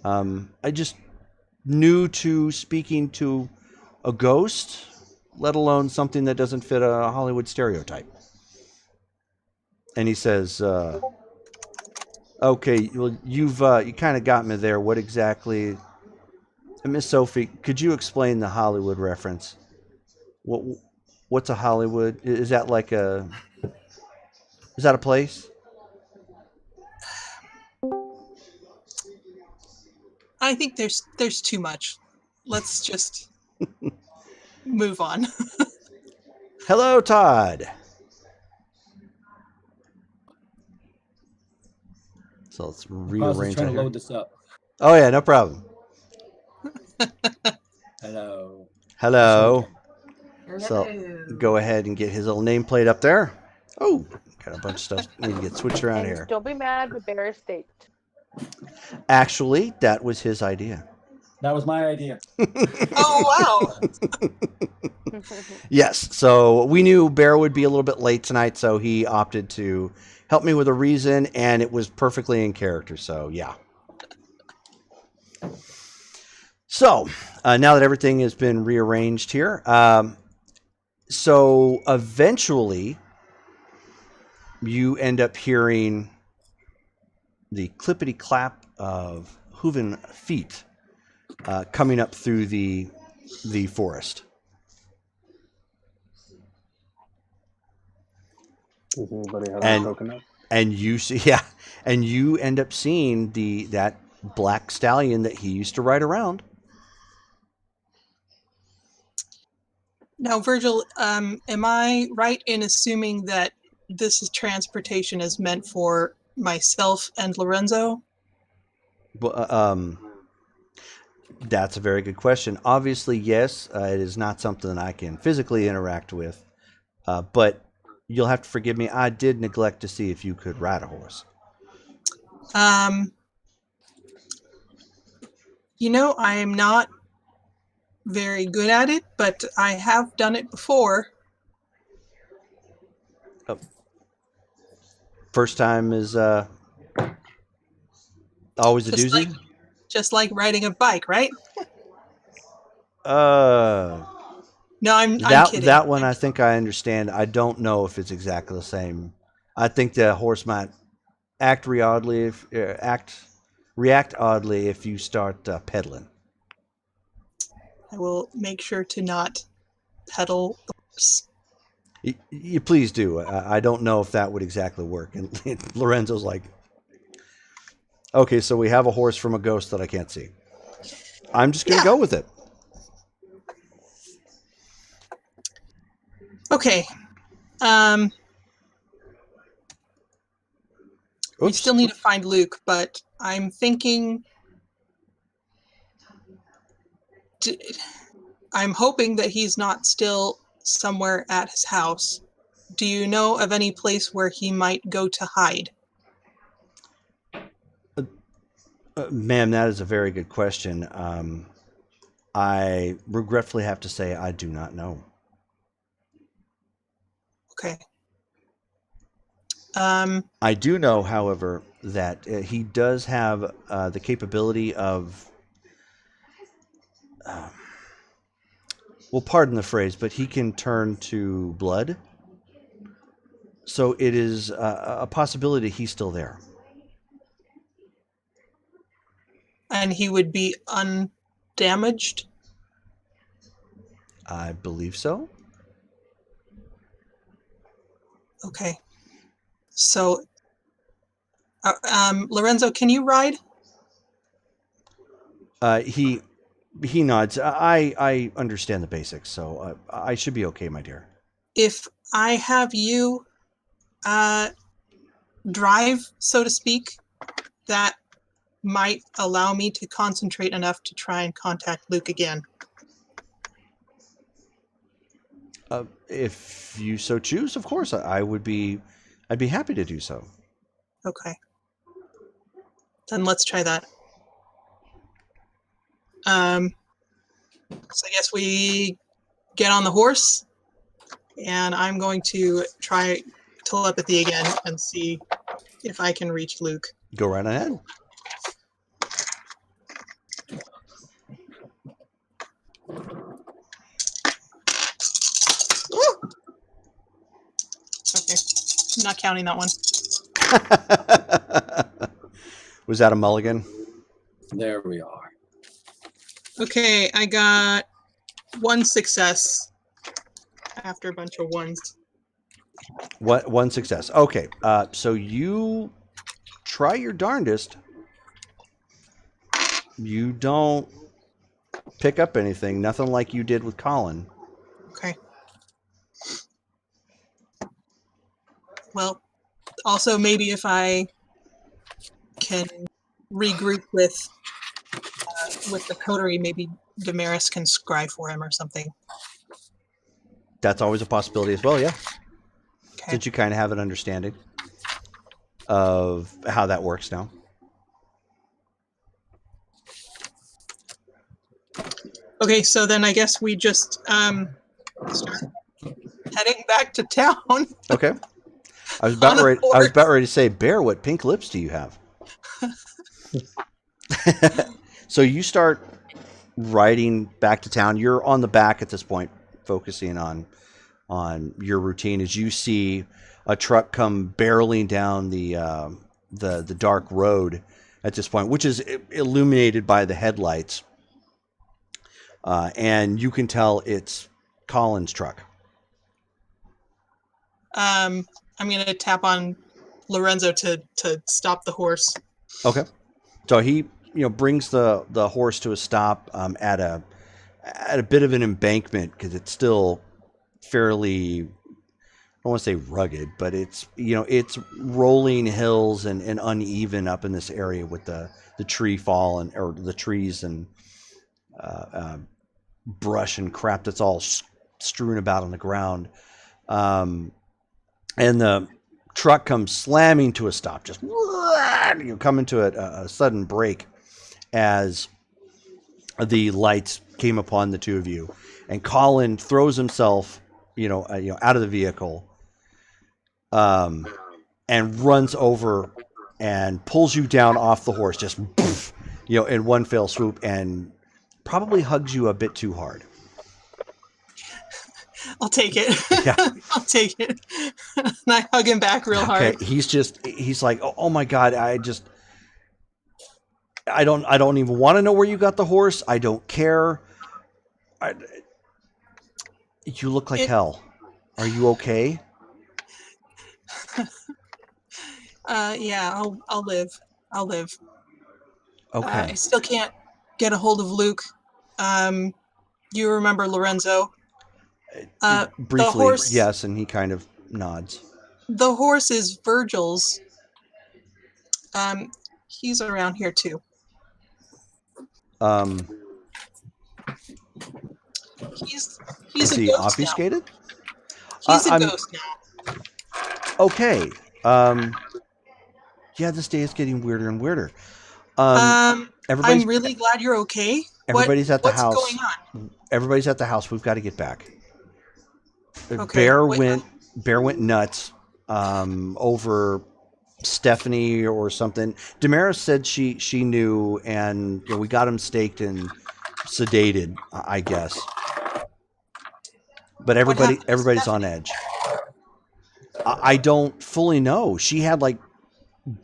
I just new to speaking to a ghost, let alone something that doesn't fit a Hollywood stereotype. And he says, okay, well, you kind of got me there. What exactly, Miss Sophie? Could you explain the Hollywood reference? What's a Hollywood? Is that like is that a place? I think there's too much. Let's just move on. Hello, Todd. So let's rearrange trying that to here. load this up. Oh yeah, no problem. Hello. Hello. Hello. So go ahead and get his little nameplate up there. Oh, got a bunch of stuff need to get switched around And here. don't be mad, but Bear is staked. Actually, that was his idea. That was my idea. Oh, wow. Yes, so we knew Bear would be a little bit late tonight, so he opted to help me with a reason, and it was perfectly in character, so yeah. So, now that everything has been rearranged here, so eventually you end up hearing the clippity-clap of hooven feet coming up through the forest. Does anybody have a coconut? And you see, and you end up seeing that black stallion that he used to ride around. Now, Virgil, am I right in assuming that this transportation is meant for myself and Lorenzo? That's a very good question. Obviously, yes, it is not something that I can physically interact with, but you'll have to forgive me. I did neglect to see if you could ride a horse. I am not very good at it, but I have done it before. First time is always a doozy? Just like riding a bike, right? No, I'm kidding. That one I think I understand. I don't know if it's exactly the same. I think the horse might react oddly if you start pedaling. I will make sure to not pedal the horse. You please do. I don't know if that would exactly work. And Lorenzo's like, okay, so we have a horse from a ghost that I can't see. I'm just going to go with it. Okay. We Oops. still need to find Luke, but I'm thinking. I'm hoping that he's not still somewhere at his house. Do you know of any place where he might go to hide? Ma'am, that is a very good question. I regretfully have to say I do not know. Okay. I do know, however, that he does have the capability of, well, pardon the phrase, but he can turn to blood. So it is a possibility he's still there. And he would be undamaged? I believe so. Okay. So, Lorenzo, can you ride? He nods. I understand the basics, so I should be okay, my dear. If I have you drive, so to speak, that might allow me to concentrate enough to try and contact Luke again. If you so choose, of course, I'd be happy to do so. Okay. Then let's try that. So I guess we get on the horse, and I'm going to try telepathy again and see if I can reach Luke. Go right ahead. Woo! Okay, I'm not counting that one. Was that a mulligan? There we are. Okay, I got one success after a bunch of ones. What one success? Okay, so you try your darndest. You don't pick up anything. Nothing like you did with Colin. Okay. Well, also maybe if I can regroup with the coterie, maybe Damaris can scry for him or something. That's always a possibility as well. Yeah. Okay. Did you kind of have an understanding of how that works now? Okay, so then I guess we just start heading back to town. Okay. I was about ready to say, Bear, what pink lips do you have? So you start riding back to town. You're on the back at this point, focusing on your routine as you see a truck come barreling down the dark road at this point, which is illuminated by the headlights, and you can tell it's Colin's truck. I'm going to tap on Lorenzo to stop the horse. Okay. So he brings the horse to a stop at a bit of an embankment because it's still fairly, I don't want to say rugged, but it's rolling hills and uneven up in this area with the tree fall or the trees and brush and crap that's all strewn about on the ground. And the truck comes slamming to a stop, just come into a sudden break as the lights came upon the two of you, and Colin throws himself, out of the vehicle, and runs over and pulls you down off the horse, just in one fell swoop, and probably hugs you a bit too hard. I'll take it. Yeah. I'll take it. And I hug him back real hard. Okay. He's like, oh my God, I don't even want to know where you got the horse. I don't care. You look like hell. Are you okay? Yeah, I'll live. I'll live. Okay. I still can't get a hold of Luke. You remember Lorenzo? Briefly, horse- yes, and he kind of nods. The horse is Virgil's. He's around here too. Um, He's is a he ghost obfuscated? now. He's a I'm- ghost now. Okay. Yeah, this day is getting weirder and weirder. Everybody's I'm really glad you're okay. everybody's at the what's house. going on? Everybody's at the house. We've got to get back. Okay, Bear wait, went nuts over Stephanie or something. Damaris said she knew, and we got him staked and sedated, I guess. But happened to everybody's on edge. I don't fully know. She had like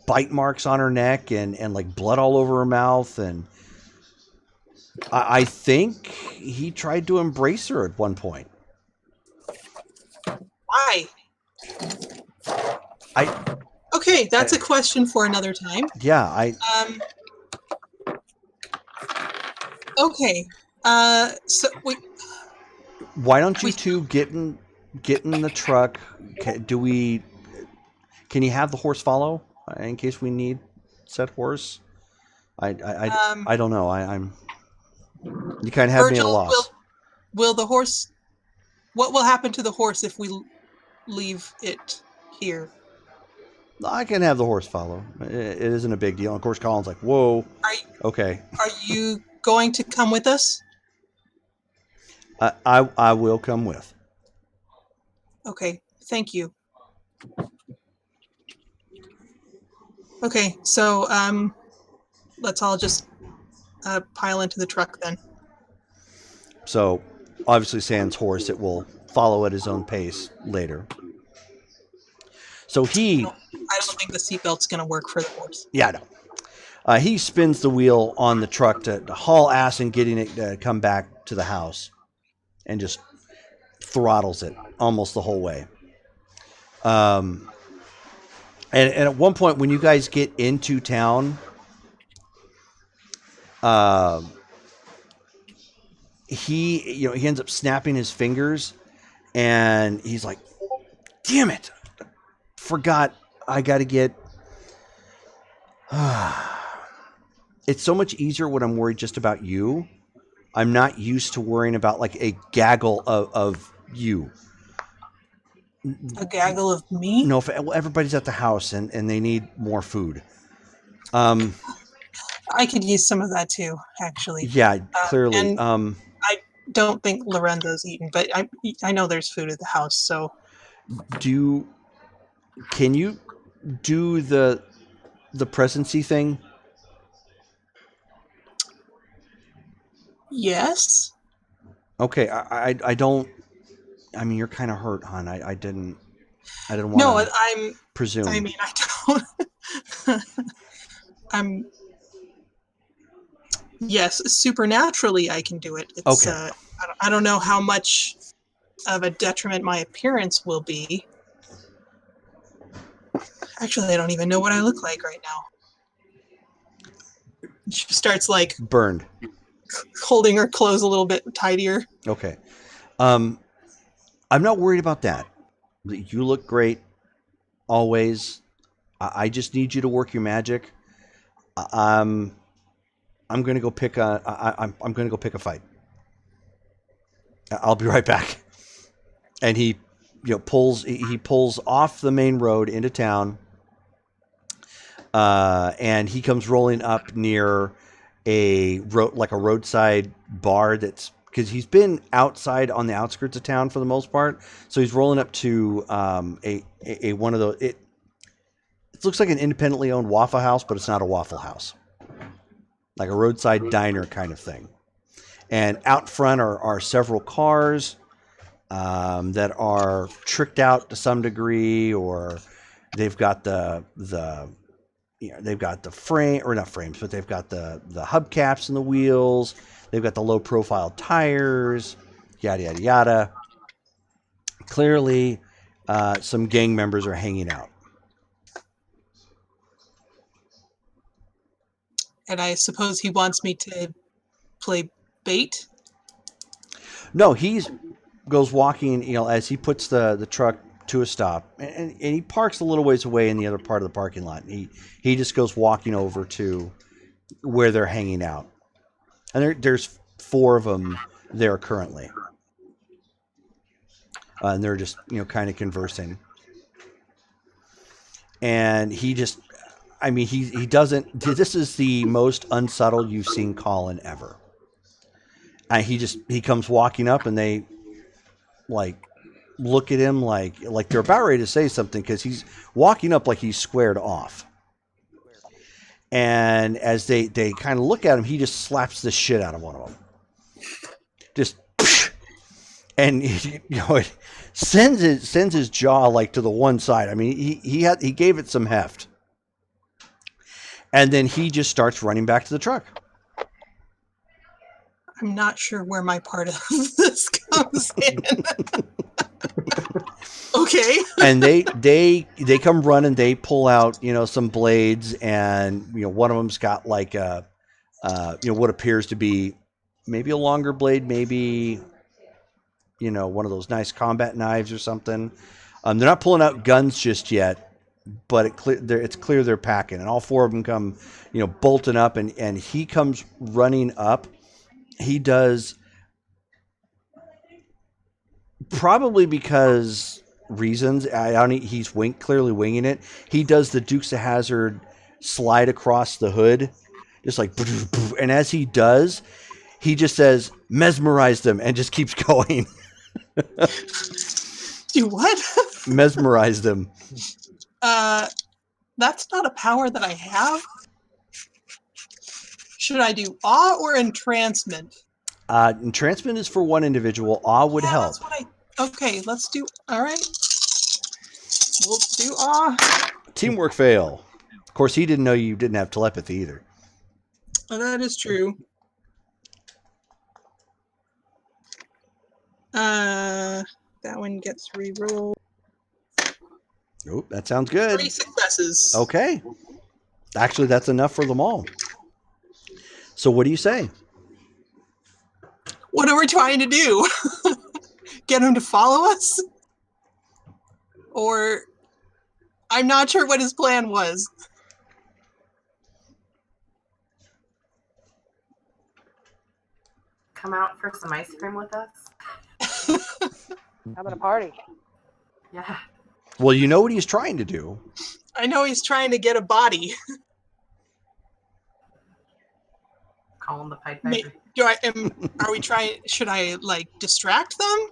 bite marks on her neck and like blood all over her mouth, and I think he tried to embrace her at one point. Why? Okay, that's a question for another time. Yeah, Okay. So we. Why don't you two get in the truck? Can you have the horse follow in case we need said horse? I don't know. You kind of have me at a Virgil, loss. will the horse? What will happen to the horse if we leave it here? I can have the horse follow. It isn't a big deal. Of course, Colin's like, "Whoa, okay." Are you going to come with us? I will come with. Okay, thank you. Okay, so let's all just pile into the truck then. So, obviously, Sans horse, it will follow at his own pace later. So I don't think the seatbelt's going to work for the horse. Yeah, no. He spins the wheel on the truck to haul ass and getting it to come back to the house, and just throttles it almost the whole way. And at one point when you guys get into town, he ends up snapping his fingers, and he's like, "Damn it! Forgot I got to get." It's so much easier when I'm worried just about you. I'm not used to worrying about like a gaggle of you. A gaggle of me? No, everybody's at the house and they need more food. I could use some of that too, actually. Yeah, clearly. And I don't think Lorenzo's eaten, but I know there's food at the house, so. Can you do the presency thing? Yes. Okay, I don't. I mean, you're kind of hurt, hon. I didn't want No, to I'm presume. I mean, I don't. I'm. Yes, supernaturally, I can do it. It's, Okay. I don't know how much of a detriment my appearance will be. Actually, I don't even know what I look like right now. She starts like Burned. holding her clothes a little bit tighter. Okay. I'm not worried about that. You look great always. I just need you to work your magic. I'm going to go pick I'm going to go pick a fight. I'll be right back. And he pulls off the main road into town. And he comes rolling up near a roadside bar that's, because he's been outside on the outskirts of town for the most part. So he's rolling up to a one of those. It looks like an independently owned Waffle House, but it's not a Waffle House. Like a roadside diner kind of thing. And out front are several cars that are tricked out to some degree, or they've got they've got the frame, or not frames, but they've got the hubcaps in the wheels. They've got the low profile tires, yada, yada, yada. Clearly, some gang members are hanging out. And I suppose he wants me to play bait? No, he's goes walking, as he puts the truck to a stop, and he parks a little ways away in the other part of the parking lot. He just goes walking over to where they're hanging out, and there's 4 of them there currently, and they're just kind of conversing. And he just, he doesn't. This is the most unsubtle you've seen Colin ever. And he comes walking up, and they look at him like they're about ready to say something, because he's walking up like he's squared off. And as they kind of look at him, he just slaps the shit out of one of them. Just, and it sends his jaw to the one side. He gave it some heft. And then he just starts running back to the truck. I'm not sure where my part of this comes in. Okay. And they come running. They pull out some blades, and one of them's got what appears to be maybe a longer blade, maybe one of those nice combat knives or something. They're not pulling out guns just yet, but it's clear they're packing, and all 4 of them come bolting up, and he comes running up. He does, probably because reasons. He's clearly winging it. He does the Dukes of Hazzard slide across the hood, just like, and as he does, he just says, "Mesmerize them," and just keeps going. Do what? Mesmerize them. That's not a power that I have. Should I do awe or entrancement? Entrancement is for one individual. Awe would help. That's what okay, let's do. All right. We'll do awe. Teamwork fail. Of course, he didn't know you didn't have telepathy either. Oh, that is true. That one gets re-rolled. Nope, that sounds good. 3 successes. Okay. Actually, that's enough for them all. So what do you say? What are we trying to do? Get him to follow us? Or I'm not sure what his plan was. Come out for some ice cream with us? Having a party. Yeah. Well, you know what he's trying to do. I know he's trying to get a body. Call him the Pied Piper. Are we trying? Should I distract them?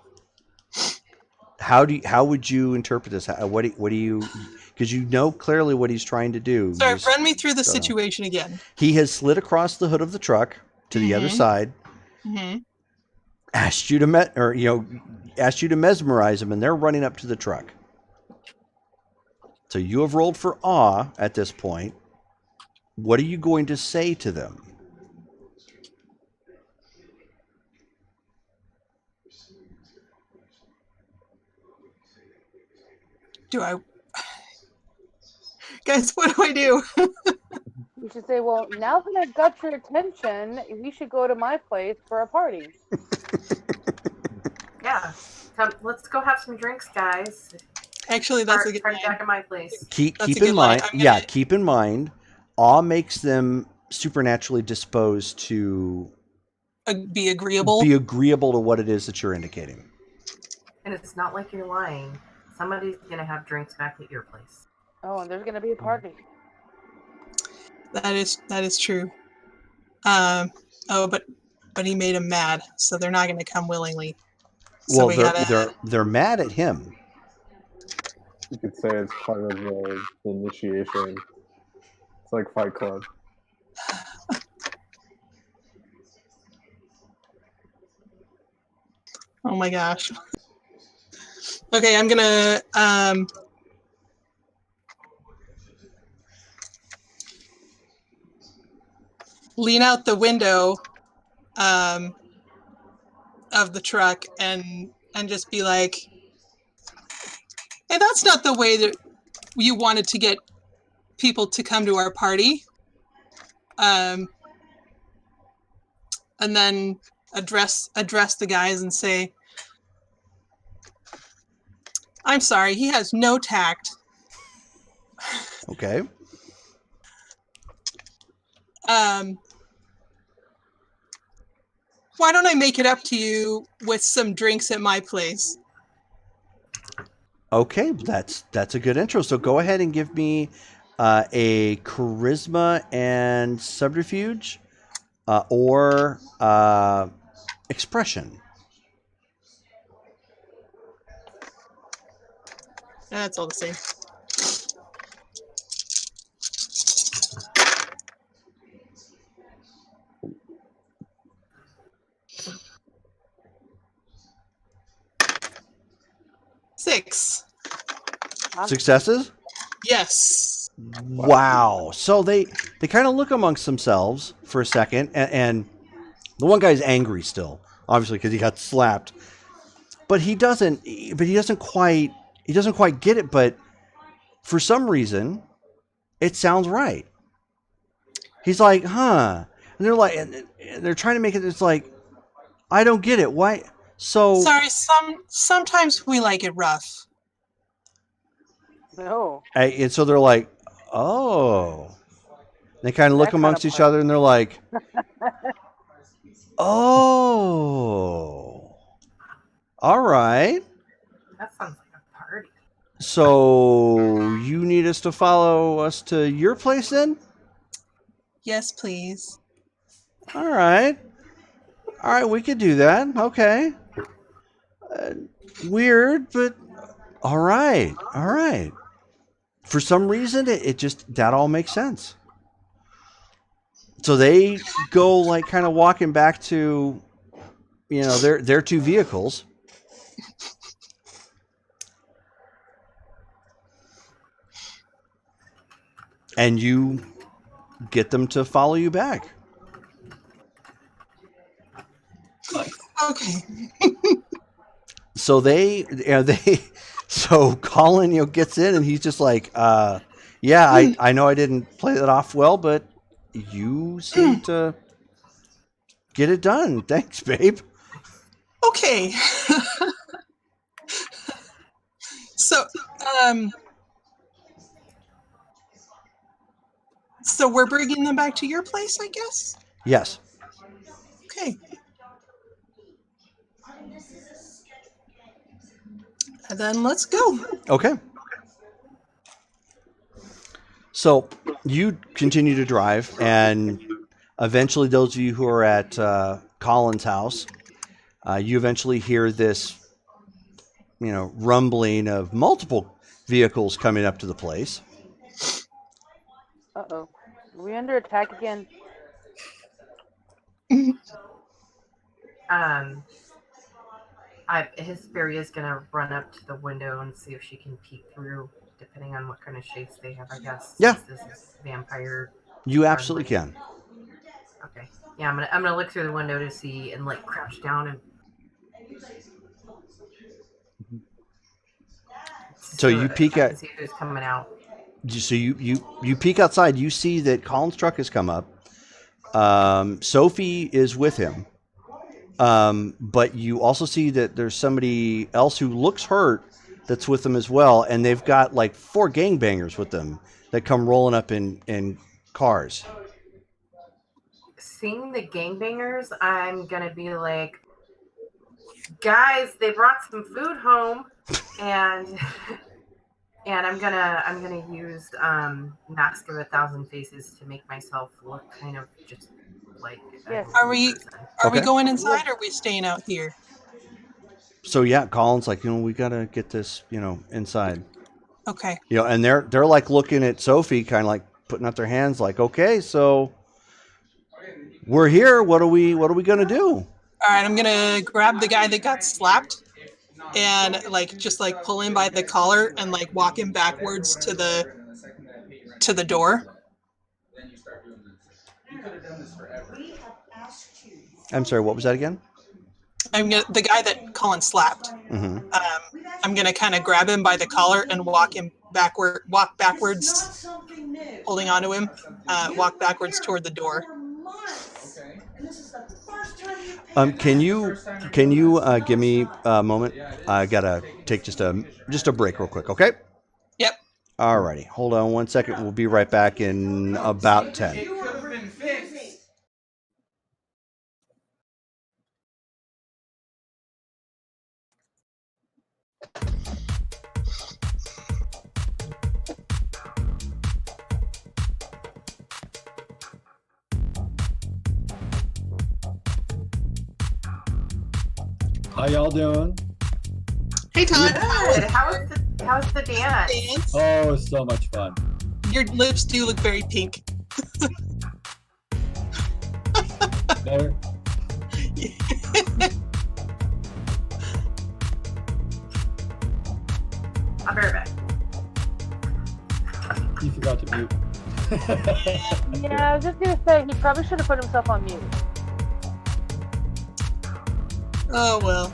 How would you interpret this? What do you? Because clearly what he's trying to do. Sorry, run me through the situation again. He has slid across the hood of the truck to the other side. Mm-hmm. Asked you to mesmerize them, and they're running up to the truck. So you have rolled for awe at this point. What are you going to say to them? Guys, what do I do? You should say, well, now that I've got your attention, we should go to my place for a party. Yeah. Let's go have some drinks, guys. Actually, that's a good Party back at my place. Keep in mind, keep in mind, awe makes them supernaturally disposed to be agreeable. Be agreeable to what it is that you're indicating. And it's not like you're lying. Somebody's gonna have drinks back at your place. Oh, and there's gonna be a party. That is true. But he made them mad, so they're not gonna come willingly. So they're mad at him. You could say it's part of the initiation. It's like Fight Club. Oh my gosh. Okay, I'm gonna lean out the window of the truck and just be like, hey, that's not the way that you wanted to get people to come to our party. And then address the guys and say, I'm sorry, he has no tact. Okay. Why don't I make it up to you with some drinks at my place? Okay, that's a good intro. So go ahead and give me a charisma and subterfuge or expression. That's all the same. Six. Successes? Yes. Wow. So they kind of look amongst themselves for a second, and the one guy's angry still, obviously because he got slapped. But he doesn't quite get it. But for some reason, it sounds right. He's like, huh? And they're like, and they're trying to make it. It's like, I don't get it. Why? So Sorry. Sometimes we like it rough. No. and so they're like, oh. They kind of look That kind amongst of each part. other, and they're like, oh, all right. That sounds like a party. So you need us to follow us to your place then? Yes, please. All right. We could do that. Okay. Weird, but all right. For some reason, it just, that all makes sense. So they go like kind of walking back to, their two vehicles. And you get them to follow you back. Okay. So so Colin, gets in and he's just like, yeah, I know I didn't play that off well, but you seem to get it done. Thanks, babe. Okay. So, so we're bringing them back to your place, I guess? Yes. Okay. And then let's go. Okay. So you continue to drive, and eventually those of you who are at Colin's house, you eventually hear this, rumbling of multiple vehicles coming up to the place. Uh-oh. Are we under attack again? Hesperia's gonna run up to the window and see if she can peek through, depending on what kind of shapes they have, I guess. Yeah. Since this is vampire. You absolutely can. Okay. Yeah, I'm gonna look through the window to see and like crouch down and. So you peek I at. can see who's coming out. So you peek outside. You see that Colin's truck has come up. Sophie is with him. But you also see that there's somebody else who looks hurt that's with them as well, and they've got like 4 gangbangers with them that come rolling up in cars. Seeing the gangbangers, I'm gonna be like, guys, they brought some food home, and I'm gonna use Mask of 1,000 Faces to make myself look kind of just like. Yes. Are we Okay. going inside or are we staying out here? So yeah, Colin's like, we gotta get this, inside. Okay. And they're like looking at Sophie, kind of like putting up their hands, like, okay, so we're here. What are we gonna do? All right, I'm gonna grab the guy that got slapped and just pull him by the collar and walk him backwards to the door. I'm sorry, what was that again? The guy that Colin slapped. Mm-hmm. I'm gonna kind of grab him by the collar and walk backwards, holding onto him, walk backwards toward the door. Can you give me a moment? I gotta take just a break real quick. Okay. Yep. Alrighty. Hold on 1 second. We'll be right back in about 10. How y'all doing? Hey, Todd. Good. How's the dance? Dance? Oh, so much fun. Your lips do look very pink. Better? I'll be right back. You forgot to mute. Yeah, I was just gonna say he probably should have put himself on mute. Oh, well.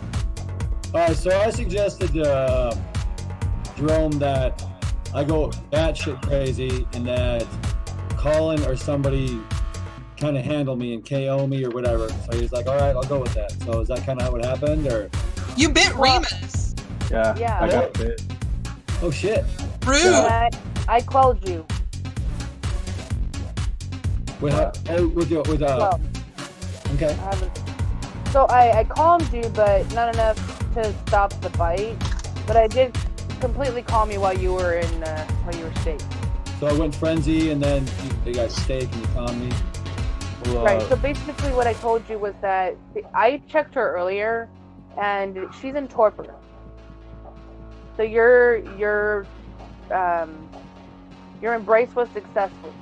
Alright, so I suggested Jerome that I go batshit crazy and that Colin or somebody kind of handle me and KO me or whatever. So he's like, alright, I'll go with that. So is that kind of how it happened? Or You bit Well- Remus. Yeah. I got bit. oh shit. Rude. Yeah. I quelled you. With Well, okay. I haven't. So I calmed you, but not enough to stop the bite. But I did completely calm you while you were staked. So I went frenzy and then you got steak and you calmed me. Well, Right. So basically, what I told you was that I checked her earlier, and she's in torpor. So your embrace was successful.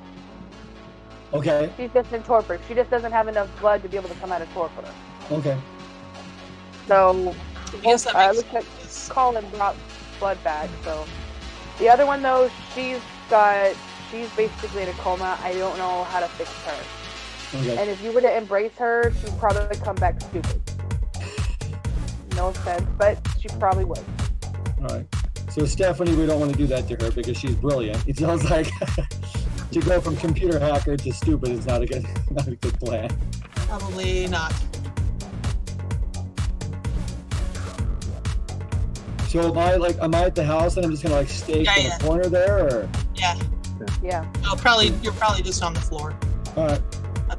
Okay. She's just in torpor. She just doesn't have enough blood to be able to come out of torpor. Okay. So I guess that I makes looked at sense. Colin brought blood back. So the other one though, she's basically in a coma. I don't know how to fix her. Okay. And if you were to embrace her, she'd probably come back stupid. No offense, but she probably would. All right. So Stephanie, we don't want to do that to her because she's brilliant. It sounds like to go from computer hacker to stupid is not a good plan. Probably not. So am I at the house and I'm just gonna like stake in Yeah. the corner there, or Yeah. Yeah. You're probably just on the floor all right?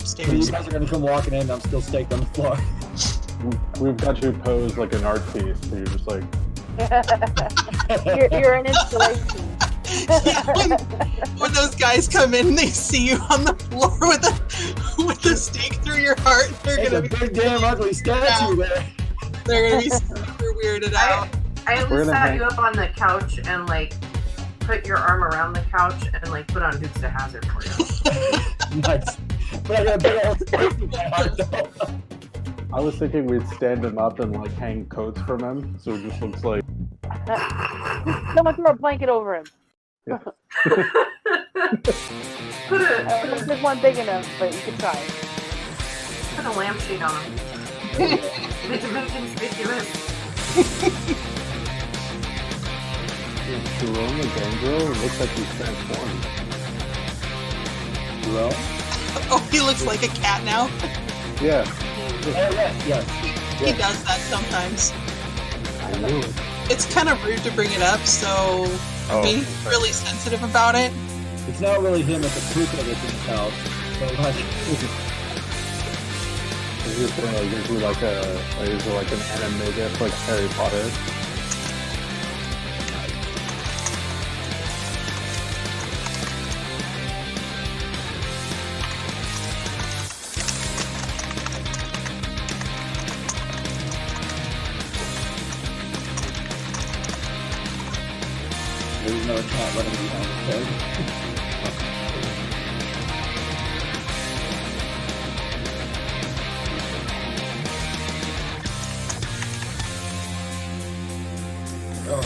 So you upstairs. guys are gonna come walking in. I'm still staked on the floor. we've got you posed like an art piece. So you're just like, you're an installation. Yeah, when those guys come in, they see you on the floor with a stake through your heart. There's a big damn ugly statue there. They're gonna be super weirded out. I at We're least gonna sat hang- you up on the couch and like put your arm around the couch and like put on Dukes of Hazzard for you. Nice. But I got a big old stake in my heart though. I was thinking we'd stand him up and like hang coats from him, so it just looks like. Someone throw a blanket over him. Put I don't think there's one big enough, but you can try. a lampshade on him. Make him conspicuous. Is Jerome a gangrel? It looks like he's transformed. Well, Oh, he looks like a cat now. Yeah, yes. He does that sometimes. I knew it. It's kind of rude to bring it up, so Oh, be really sensitive about it. It's not really him at the poop that's in his house. But like, Is this thing like is it like an anime gift like Harry Potter? there's no cat running behind his head. Oh.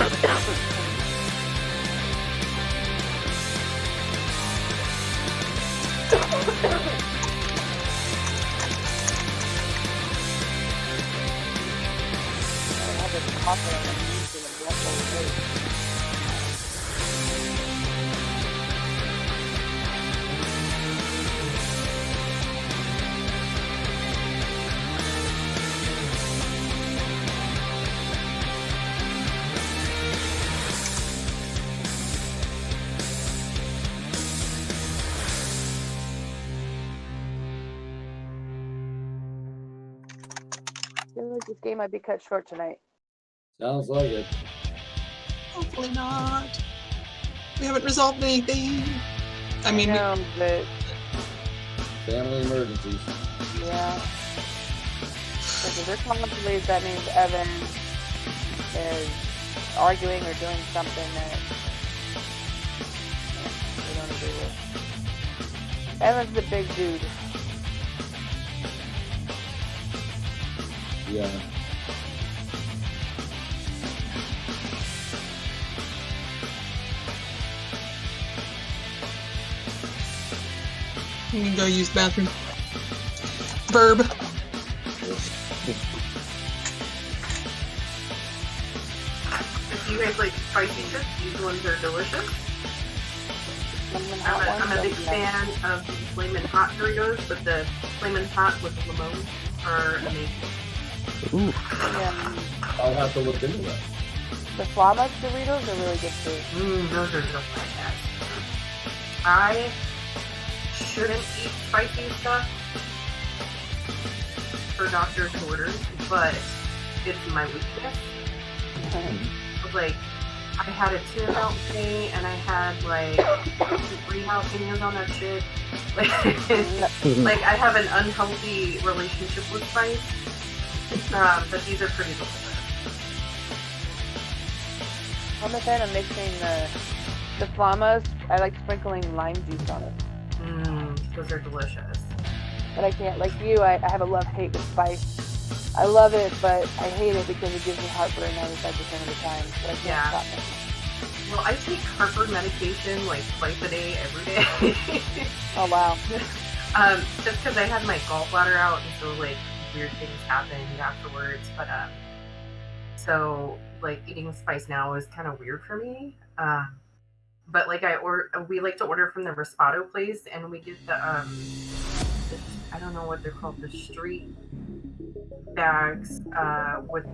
I feel like this game might be cut short tonight. Sounds like it. Hopefully not. We haven't resolved anything. I mean, No, but Family emergencies. yeah. Because if there's possibilities, that means Evan is arguing or doing something that we don't agree with. Evan's the big dude. Yeah. you can go use the bathroom. Verb. Do you guys like spicy chips? These ones are delicious. I'm a big fan of the Flamin' Hot Doritos, but the Flamin' Hot with lemon are amazing. Ooh. Yeah. I'll have to look into that. The Flama Doritos are really good too. Those are just fantastic. I shouldn't eat spicy stuff for doctor's orders, but it's my weakness. Like, I had a tuna melt today, and I had like 3 jalapenos on that shit. Like I have an unhealthy relationship with spice, but these are pretty delicious. I'm a fan of mixing the Flamas. I like sprinkling lime juice on it. Those are delicious. But I can't, like you, I have a love-hate with spice. I love it, but I hate it because it gives me heartburn 95% of the time. But I can't stop it. Well, I take heartburn medication like twice a day, every day. Oh, wow. Just because I had my gallbladder out, and so like weird things happened afterwards. But so like eating spice now is kind of weird for me. But like we like to order from the Rispato place, and we get the I don't know what they're called, the street bags with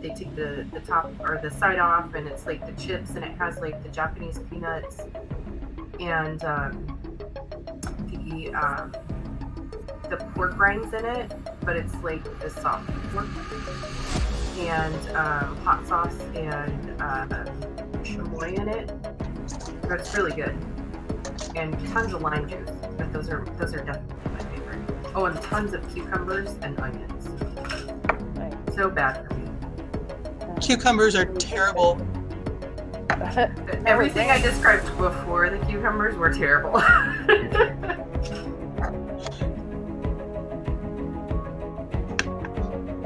they take the top or the side off, and it's like the chips, and it has like the Japanese peanuts and the pork rinds in it, but it's like the soft pork, and hot sauce and chamoy in it. That's really good, and tons of lime juice. But those are definitely my favorite. Oh, and tons of cucumbers and onions. So bad for me. Cucumbers are terrible. Everything I described before the cucumbers were terrible.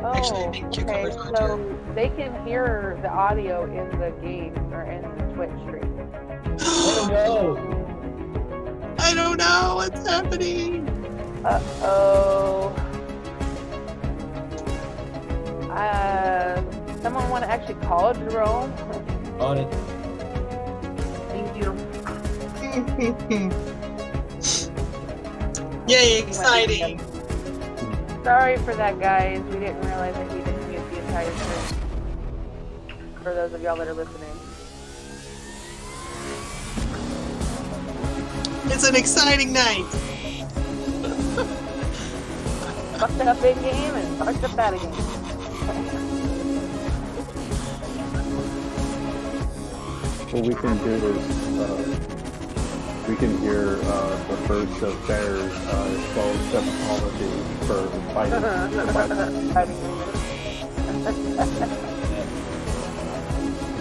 Actually, I think Okay, cucumbers are so terrible. they can hear the audio in the game or in the Twitch stream. Oh no! I don't know what's happening. Uh-oh. Someone want to actually call Jerome? On it. Thank you. Yay, exciting. Sorry for that, guys. We didn't realize that we didn't mute the entire stream. For those of y'all that are listening. It's an exciting night. Fucked up in game and fucked up out of game. What we can do is we can hear the first of Bear's 12-step apology for fighting.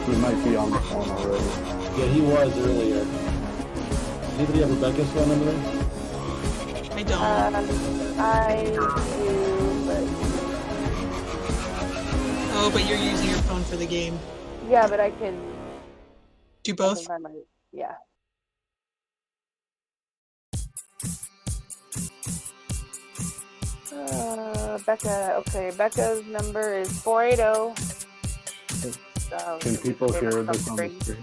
He might be on the phone already. Yeah, he was earlier. Anybody have Rebecca's phone number? I don't. I do, but Oh, but you're using your phone for the game. Yeah, but I can. Do I both? can find my. Yeah. Becca. Okay, Becca's number is 480. Can people hear this on the screen? screen?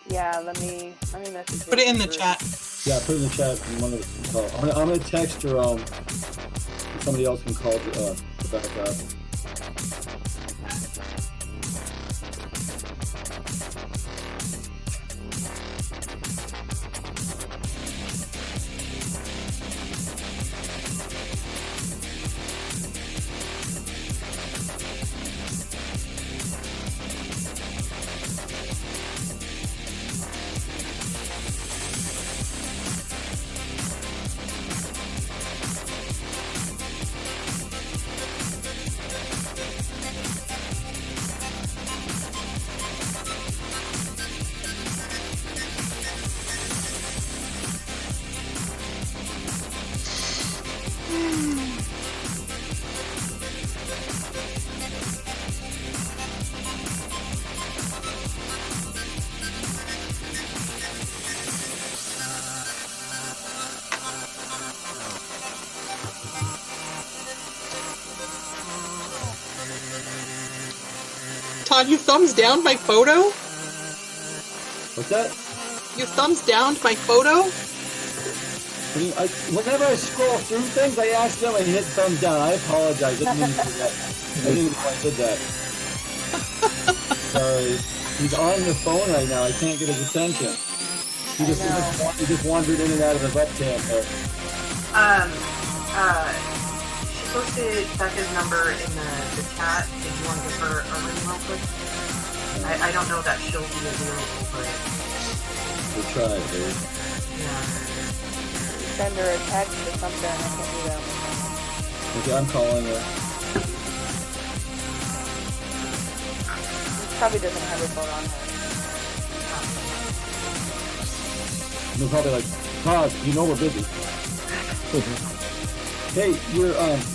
Yeah, let me message Put it in the group. chat. Yeah, put it in the chat. And one of us can call. I'm gonna text Jerome. Somebody else can call Rebecca. Todd, you thumbs down my photo? What's that? You thumbs down my photo? Whenever I scroll through things, I accidentally hit thumbs down. I apologize. I didn't mean to do that. I didn't even know I did that. Sorry. He's on the phone right now. I can't get his attention. He just wandered in and out of the webcam there. She posted Becca's number in the chat. If you want to give her a ring real quick. I don't know that she'll be available, but We'll try it, dude. yeah. Send her a text or something. I can't do that. Okay, I'm calling her. She probably doesn't have her phone on her. They're probably like, Todd, you know we're busy. Hey, your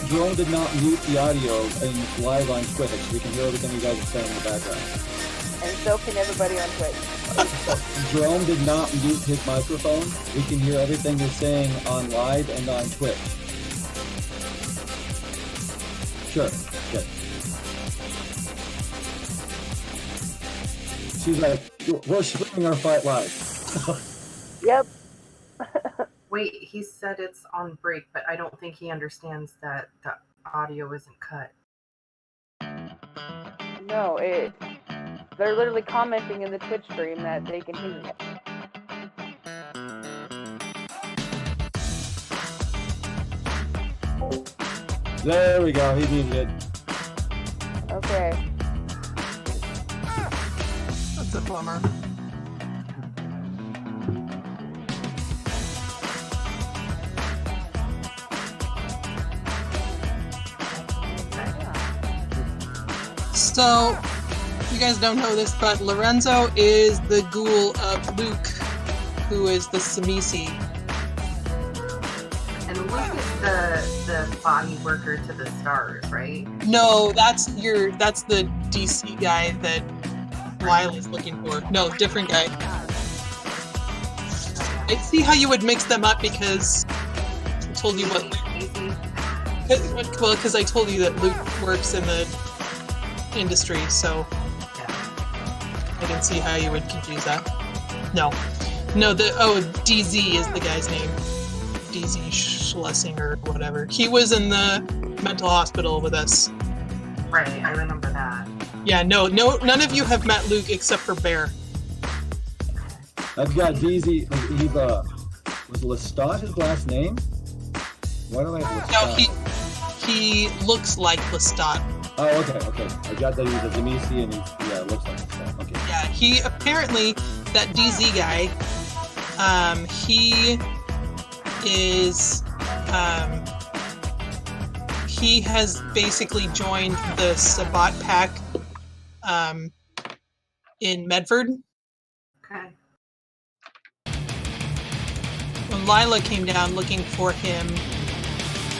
drone did not mute the audio and it's live on Twitch. We can hear everything you guys are saying in the background. And so can everybody on Twitch. Jerome did not mute his microphone. We can hear everything you're saying on live and on Twitch. Sure. Good. She's like, we're streaming our fight live. Yep. Wait, he said it's on break, but I don't think he understands that the audio isn't cut. No, they're literally commenting in the Twitch stream that they can hear it. There we go. He muted it. Okay. That's a bummer. So, you guys don't know this, but Lorenzo is the ghoul of Luke, who is the Samisi. And Luke is the body worker to the stars, right? No, that's the DC guy that Lila's looking for. No, different guy. I see how you would mix them up because I told you what. Well, because I told you that Luke works in the industry, so I didn't see how you would confuse that. No, DZ is the guy's name. DZ Schlesinger or whatever. He was in the mental hospital with us. Right, I remember that. Yeah, no, none of you have met Luke except for Bear. I've got DZ. Was Lestat his last name? Why do I have Lestat? No, he looks like Lestat. Oh, okay. I got that he's a Demisi and it looks like Lestat. Okay. Yeah, he apparently, that DZ guy, he is, he has basically joined the Sabbat pack, in Medford. Okay. When Lila came down looking for him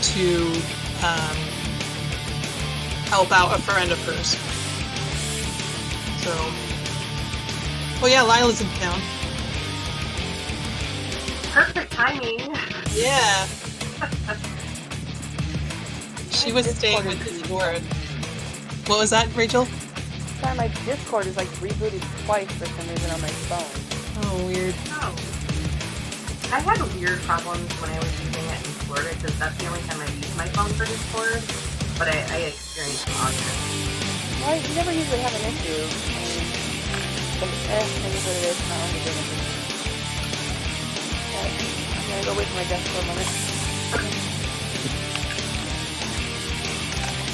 to help out a friend of hers. So Oh yeah, Lila's in town. Perfect timing. Yeah. She was Discord staying is with really Discord. What was that, Rachel? Sorry, my Discord is like rebooted twice for some reason on my phone. Oh, weird. Oh. I had weird problems when I was using it in Florida because that's the only time I use my phone for Discord. But I experienced some oddness. Well, you never usually have an issue. But it is what it is. Not only good enough. I'm gonna go away from my desk for a moment.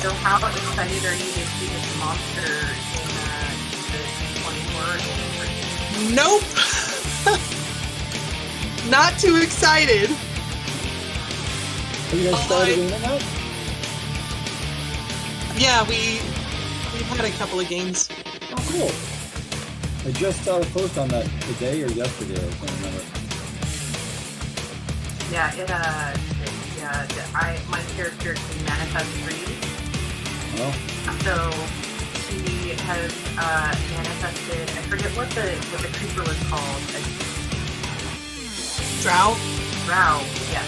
So how excited are you to see this monster in the 24 game? Nope. Not too excited. Have you guys started doing it now? Yeah, we've had a couple of games. Oh, cool. I just saw a post on that today or yesterday. I can't remember. Yeah, my character can manifest dreams. Oh, So she has manifested. I forget what the creature was called. Drow? Drow, yes.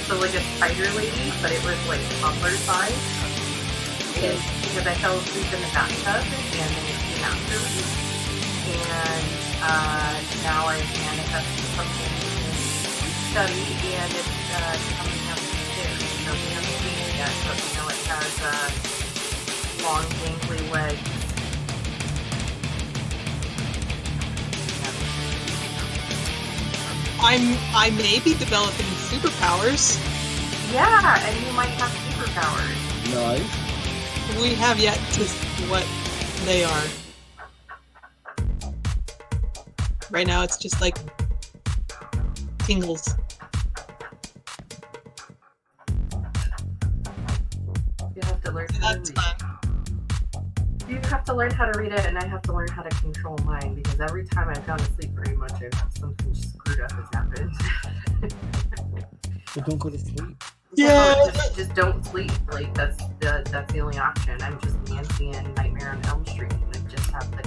So like a spider lady, but it was like toddler size. And because I fell asleep in the bathtub and then it came after me. And now I've manifested something in study and it's coming up the stairs. So we haven't seen it yet, but we know it has long gangly legs. I may be developing superpowers. Yeah, and you might have superpowers. nice. We have yet to see what they are. Right now it's just like tingles. You have to learn So how to that's read it. fun. You have to learn how to read it, and I have to learn how to control mine, because every time I've gone to sleep, pretty much something screwed up has happened. But don't go to sleep. Yeah. Just don't sleep. Like that's the only option. I'm just Nancy in Nightmare on Elm Street, and I just have the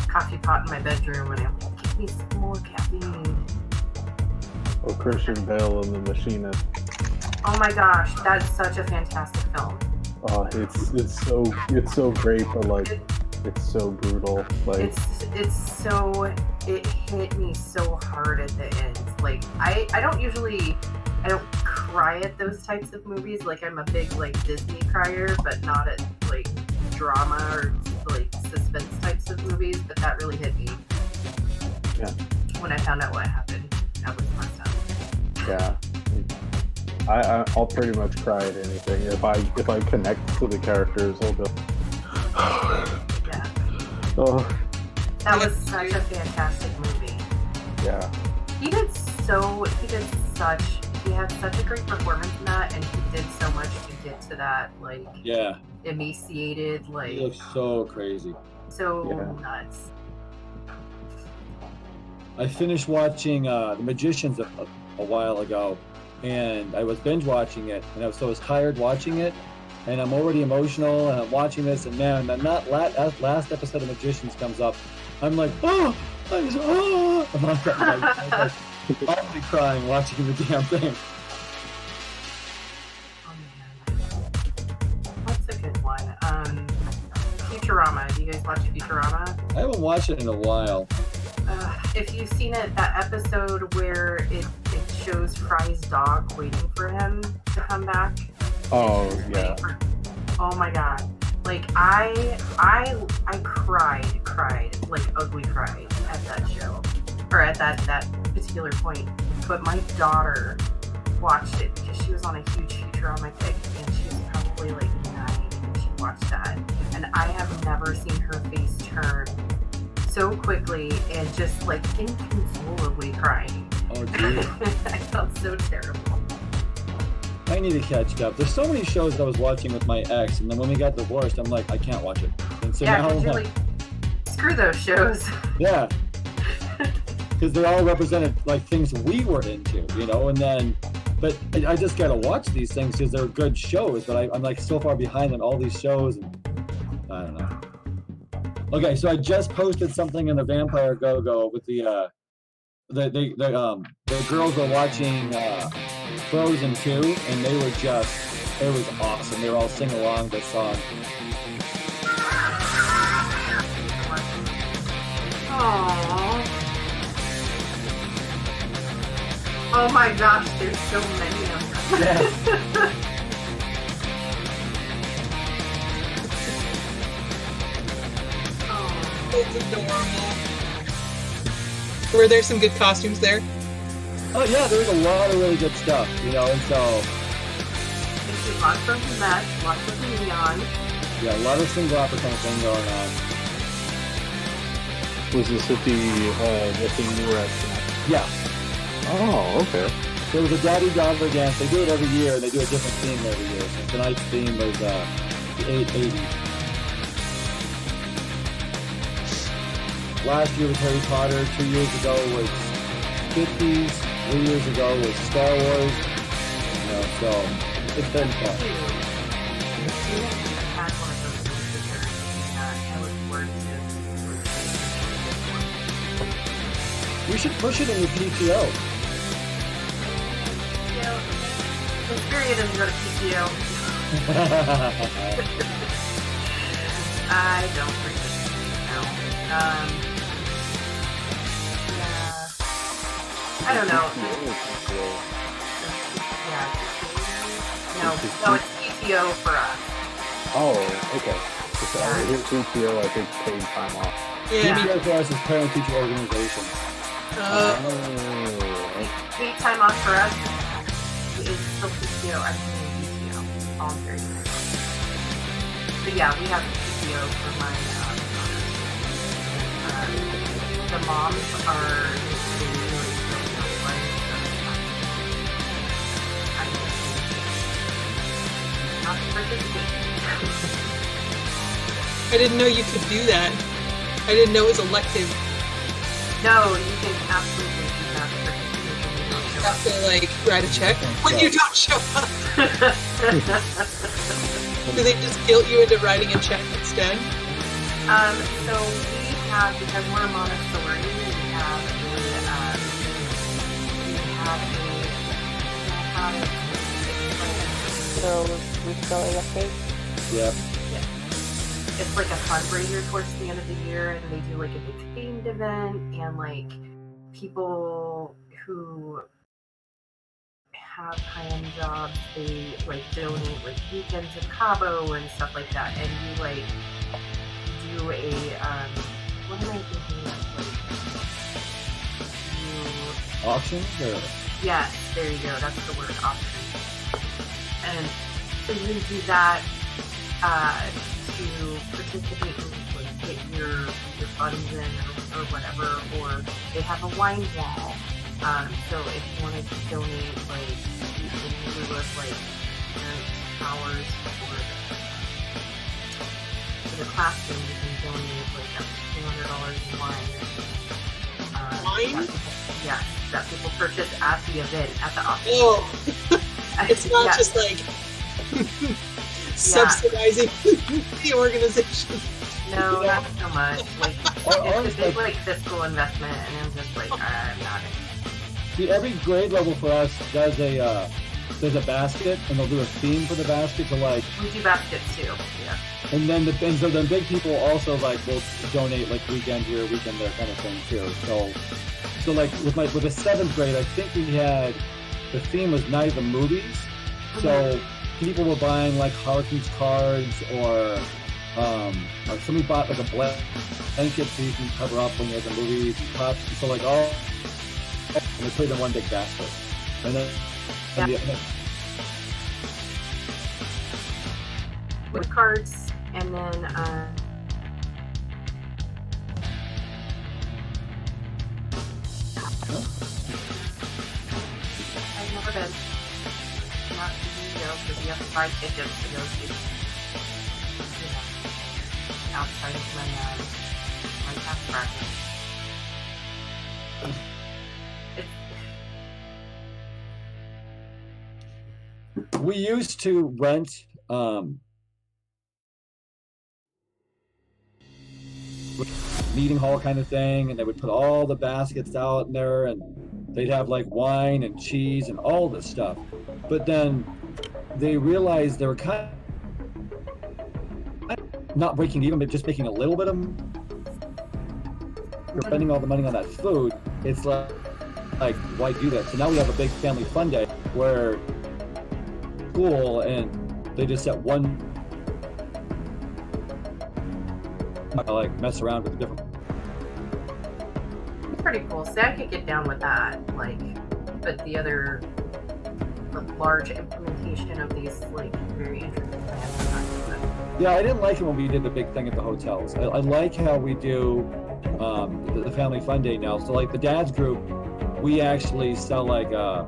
coffee pot in my bedroom, and I'm like, give me some more caffeine. Or Christian Bale and the Machinist. Oh my gosh, that's such a fantastic film. It's so great, but like it's so brutal. Like It hit me so hard at the end. Like I don't cry at those types of movies. Like I'm a big like Disney crier, but not at like drama or like suspense types of movies. But that really hit me. Yeah. When I found out what happened, that was messed up. yeah. I'll pretty much cry at anything. If I connect to the characters, I'll go. Yeah. Oh, That was such a fantastic movie. yeah. He had such a great performance in that, and he did so much to get to that, like, Yeah, emaciated, he like, looks so crazy. so Yeah. nuts. I finished watching The Magicians a while ago, and I was binge watching it, and I was tired watching it, and I'm already emotional, and I'm watching this, and man, when that last episode of Magicians comes up, I'm like, I'm like probably crying watching the damn thing. Oh man. What's a good one? Futurama. Do you guys watch Futurama? I haven't watched it in a while. If you've seen it, that episode where it shows Fry's dog waiting for him to come back. Oh yeah. Oh my god. Like I cried, like ugly cried at that show. Or at that particular point. But my daughter watched it because she was on a huge Futurama kick, and she was probably like 9 when she watched that. And I have never seen her face turn so quickly and just like inconsolably crying. Oh, dude. I felt so terrible. I need to catch up. There's so many shows I was watching with my ex, and then when we got divorced, I'm like, I can't watch it. And so Yeah, now because I'm you're like, like, screw those shows. yeah. Because they all represented like things we were into, you know, and then, but I just gotta watch these things because they're good shows, but I'm like so far behind on all these shows, and I don't know. Okay, so I just posted something in the Vampire Go-Go with the girls were watching Frozen 2, and they were just, it was awesome. They were all singing along this song. Aww. Oh my gosh, there's so many of them. Yeah. Oh. It's adorable. Were there some good costumes there? Oh yeah, there was a lot of really good stuff, you know, and so There's lots of mesh, lots of neon. yeah, a lot of single opera kind of thing going on. Was this at the thing you were at tonight? Yeah. Oh, okay. There was a daddy-daughter dance. They do it every year, and they do a different theme every year. So tonight's theme was the 880s. Last year was Harry Potter. 2 years ago was 50s. 3 years ago was Star Wars. You know, so it's been fun. Had one of those this year, and I look forward to. We should push it in your PTO. This period doesn't go to PTO. I don't bring this now. Yeah. I don't know. Yeah. No, it's PTO for us. Oh, okay. Sorry, here's PTO, I think paid time off. Yeah. PTO for us is parent-teacher organization. Paid time off for us is still PTO. I'm doing PTO. Voluntary. But yeah, we have PTO for my the moms are not participating. I didn't know you could do that. I didn't know it was elective. No, you can absolutely do that participation. You don't You show have to like write a check when you don't show up. Do they just guilt you into writing a check instead? So we have, because we're a Montessori, we have So we still elected. Yeah. it's like a fundraiser towards the end of the year, and they do like a big themed event, and like people who have high-end jobs, they like donate like weekends in Cabo and stuff like that, and you like do a what am I thinking of? Like Auction? Or? yes, there you go, that's the word, auction. And so you can do that to participate in like get your funds in or whatever, or they have a wine wall. So if you wanted to donate like you can do with like hours for the classroom, you can donate like up to $200 in wine. Wine? That people purchase at the event, at the auction. Oh, it's not Yeah. just like subsidizing the organization. No, Yeah. not so much. Like, it's a big like fiscal investment, and I'm just like, I'm not interested. See, every grade level for us does a there's a basket, and they'll do a theme for the basket to like. We do baskets too. Yeah. And then so the big people also like will donate like weekend here, weekend there kind of thing too. So like with the 7th grade, I think we had the theme was Night of the Movies. So people were buying like Harkins cards or somebody bought like a blanket so you can cover up when you're at the movies and cups. And so like all and they put it in one big basket. And then With cards, and then I've never been. Not to because you have to buy tickets to go see. Outside of my tax bracket. we used to rent meeting hall kind of thing, and they would put all the baskets out in there, and they'd have like wine and cheese and all this stuff. But then they realized they were kind of not breaking even, but just making a little bit of. You're spending all the money on that food. It's like why do that? So now we have a big family fun day where school and they just set one like mess around with different. It's pretty cool. See, I could get down with that. Like, but the large implementation of these like very interesting plans. I'm not doing it. Yeah, I didn't like it when we did the big thing at the hotels. I like how we do the family fun day now. So like the dad's group, we actually sell like a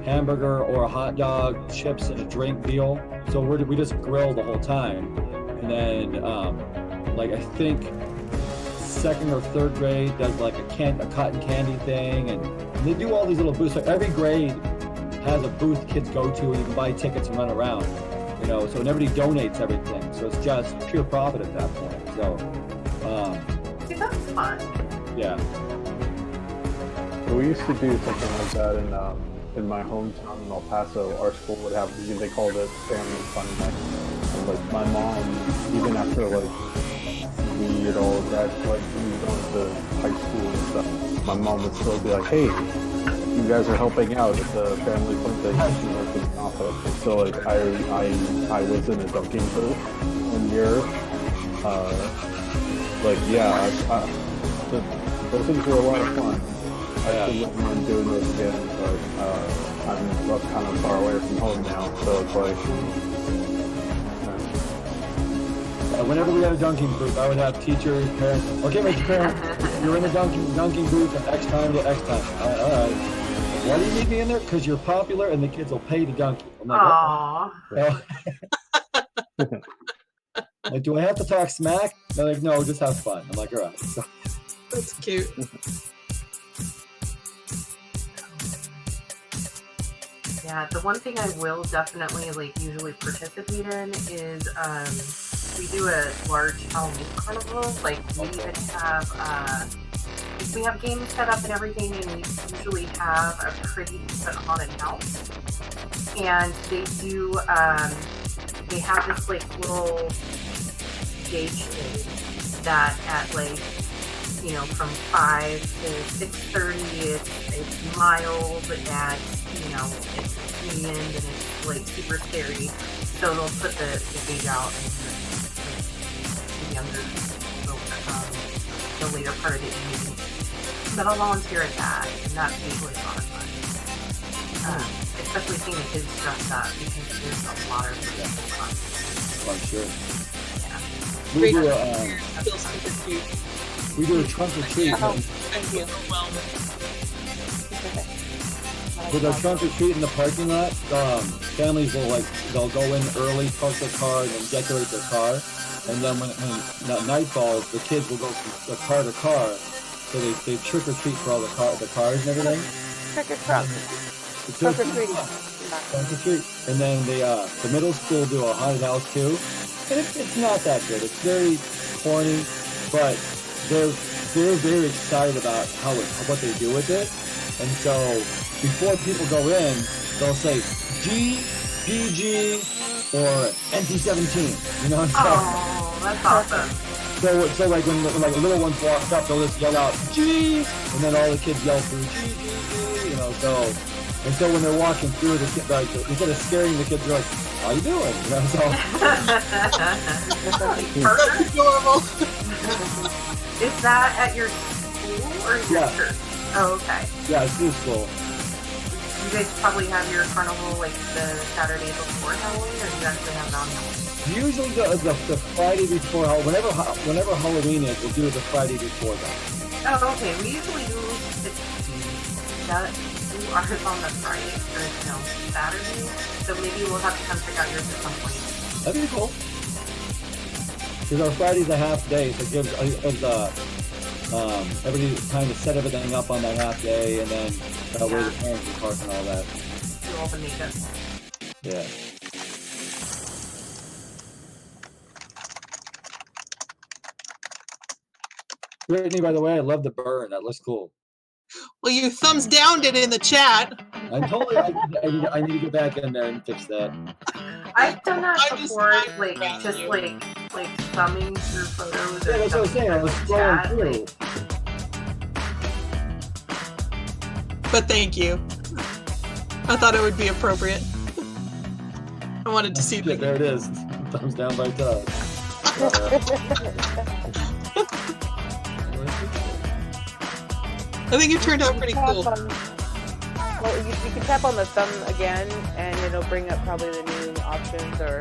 hamburger or a hot dog, chips, and a drink deal. So we just grill the whole time. And then like I think 2nd or 3rd grade does like a cotton candy thing, and they do all these little booths. So every grade has a booth kids go to, and you can buy tickets and run around. You know, so everybody donates everything. So it's just pure profit at that point. So See, that's fun. yeah. So we used to do something like that in my hometown in El Paso. Our school would have, they called it family fun night. And like my mom, even after like we had all graduated, we going to high school and stuff, my mom would still be like, hey, you guys are helping out at the family fun thing. So like I was in a dunking booth one year. Those things were a lot of fun. I still wouldn't mind doing those again, but I'm kind of far away from home now, so it's like. Whenever we had a dunking booth, I would have teachers, parents. Okay, Mr. Parent, you're in the dunking booth from X time to X time. All right. Why do you need me in there? Because you're popular and the kids will pay to dunk you. I'm like, Aww. like, do I have to talk smack? They're like, no, just have fun. I'm like, all right. So, That's cute. Yeah, the one thing I will definitely like usually participate in is we do a large Halloween carnival. Like we even have we have games set up and everything, and we usually have a pretty decent haunted house. And they do they have this like little gauge thing that at like, you know, from 5 to 6:30 it's mild, and you know it's medium and it's like super scary. So they'll put the gauge out and the younger the later part of the evening. But I'll volunteer at that, and that's usually a lot of fun. Especially seeing the kids dressed up, because there's a lot of really cool fun. I'm sure. Yeah. We do Feels super cute. we do a trunk or treat. Oh, thank you. With our trunk or treat in the parking lot, families will they'll go in early, park their car, and then decorate their car. And then when night falls, the kids will go from car to car. So they trick or treat for all the cars and everything. Trick or truck. Trick or treating. Trunk or treat. And then the middle school do a haunted house too. And it's not that good. It's very corny, but they're very excited about what they do with it. And so before people go in, they'll say G, PG, or NC-17. You know? Oh, that's awesome. So like when like little ones walk up, they'll just yell out G, and then all the kids yell through G, you know. So when they're walking through, the kid, like instead of scaring the kids, they're like, "How you doing?" You know. So That's adorable. Is that at your school or your church? Oh, okay. Yeah, it's new school. You guys probably have your carnival like the Saturday before Halloween, or do you actually have it on Halloween? Usually the Friday before Halloween. Whenever Halloween is, we'll do it the Friday before that. Oh, okay. We usually do ours on the Friday or Saturday. So maybe we'll have to come check out yours at some point. That'd be cool. Because our Friday's a half day, so it gives everybody time to set everything up on that half day, and then that way the parents can park and all that. Do all the makeup. Yeah. Brittany, by the way, I love the burn. That looks cool. Well, you thumbs downed it in the chat. I'm totally. I need to get back in there and fix that. I've done that I'm just before, not like impressed. just like thumbing through photos. Yeah, or that's what I was saying. I was scrolling chat, through. But thank you. I thought it would be appropriate. I wanted to see Yeah, the there it is. Thumbs down by Todd. I think it turned out pretty cool. Well, you can tap on the thumb again, and it'll bring up probably the new options, or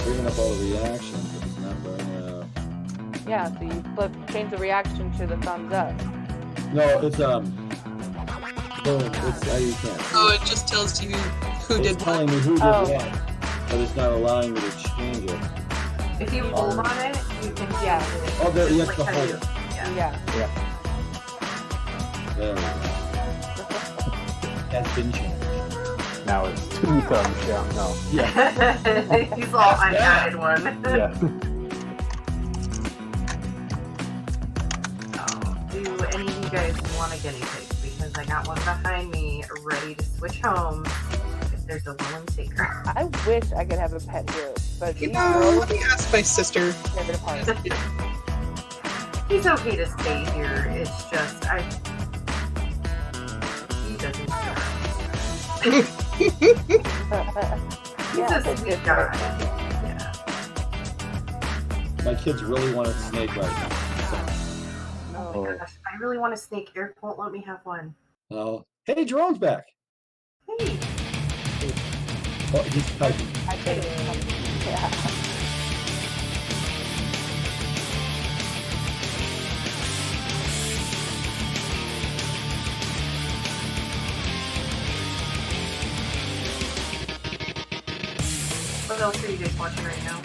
Bringing up all the reactions, but it's not bringing up. yeah. So you change the reaction to the thumbs up. No, it's boom. It's you can't. Oh, it just tells you who It's did what. telling me who did Oh. what, but it's not allowing me to change it. If you hold on it, you can change Yeah. it. Oh, there, you have Like to how hold you- it. Yeah. Yeah. There we go. Has been changed. Now it's 2 thumbs down. No. He's all I added one. Yeah. Do any of you guys want a guinea pig? Because I got one behind me ready to switch home if there's a willing taker. I wish I could have a pet here, but You these know, girls let me ask my sister. tear it apart. He's okay to stay here. It's just he doesn't care. He's Yeah, a it's sweet different. guy. Yeah. My kids really want a snake right now. Oh my gosh, I really want a snake. Eric won't let me have one. Oh, hey, Jerome's back. Hey. Oh, he's typing. I think yeah. What else are you guys watching right now?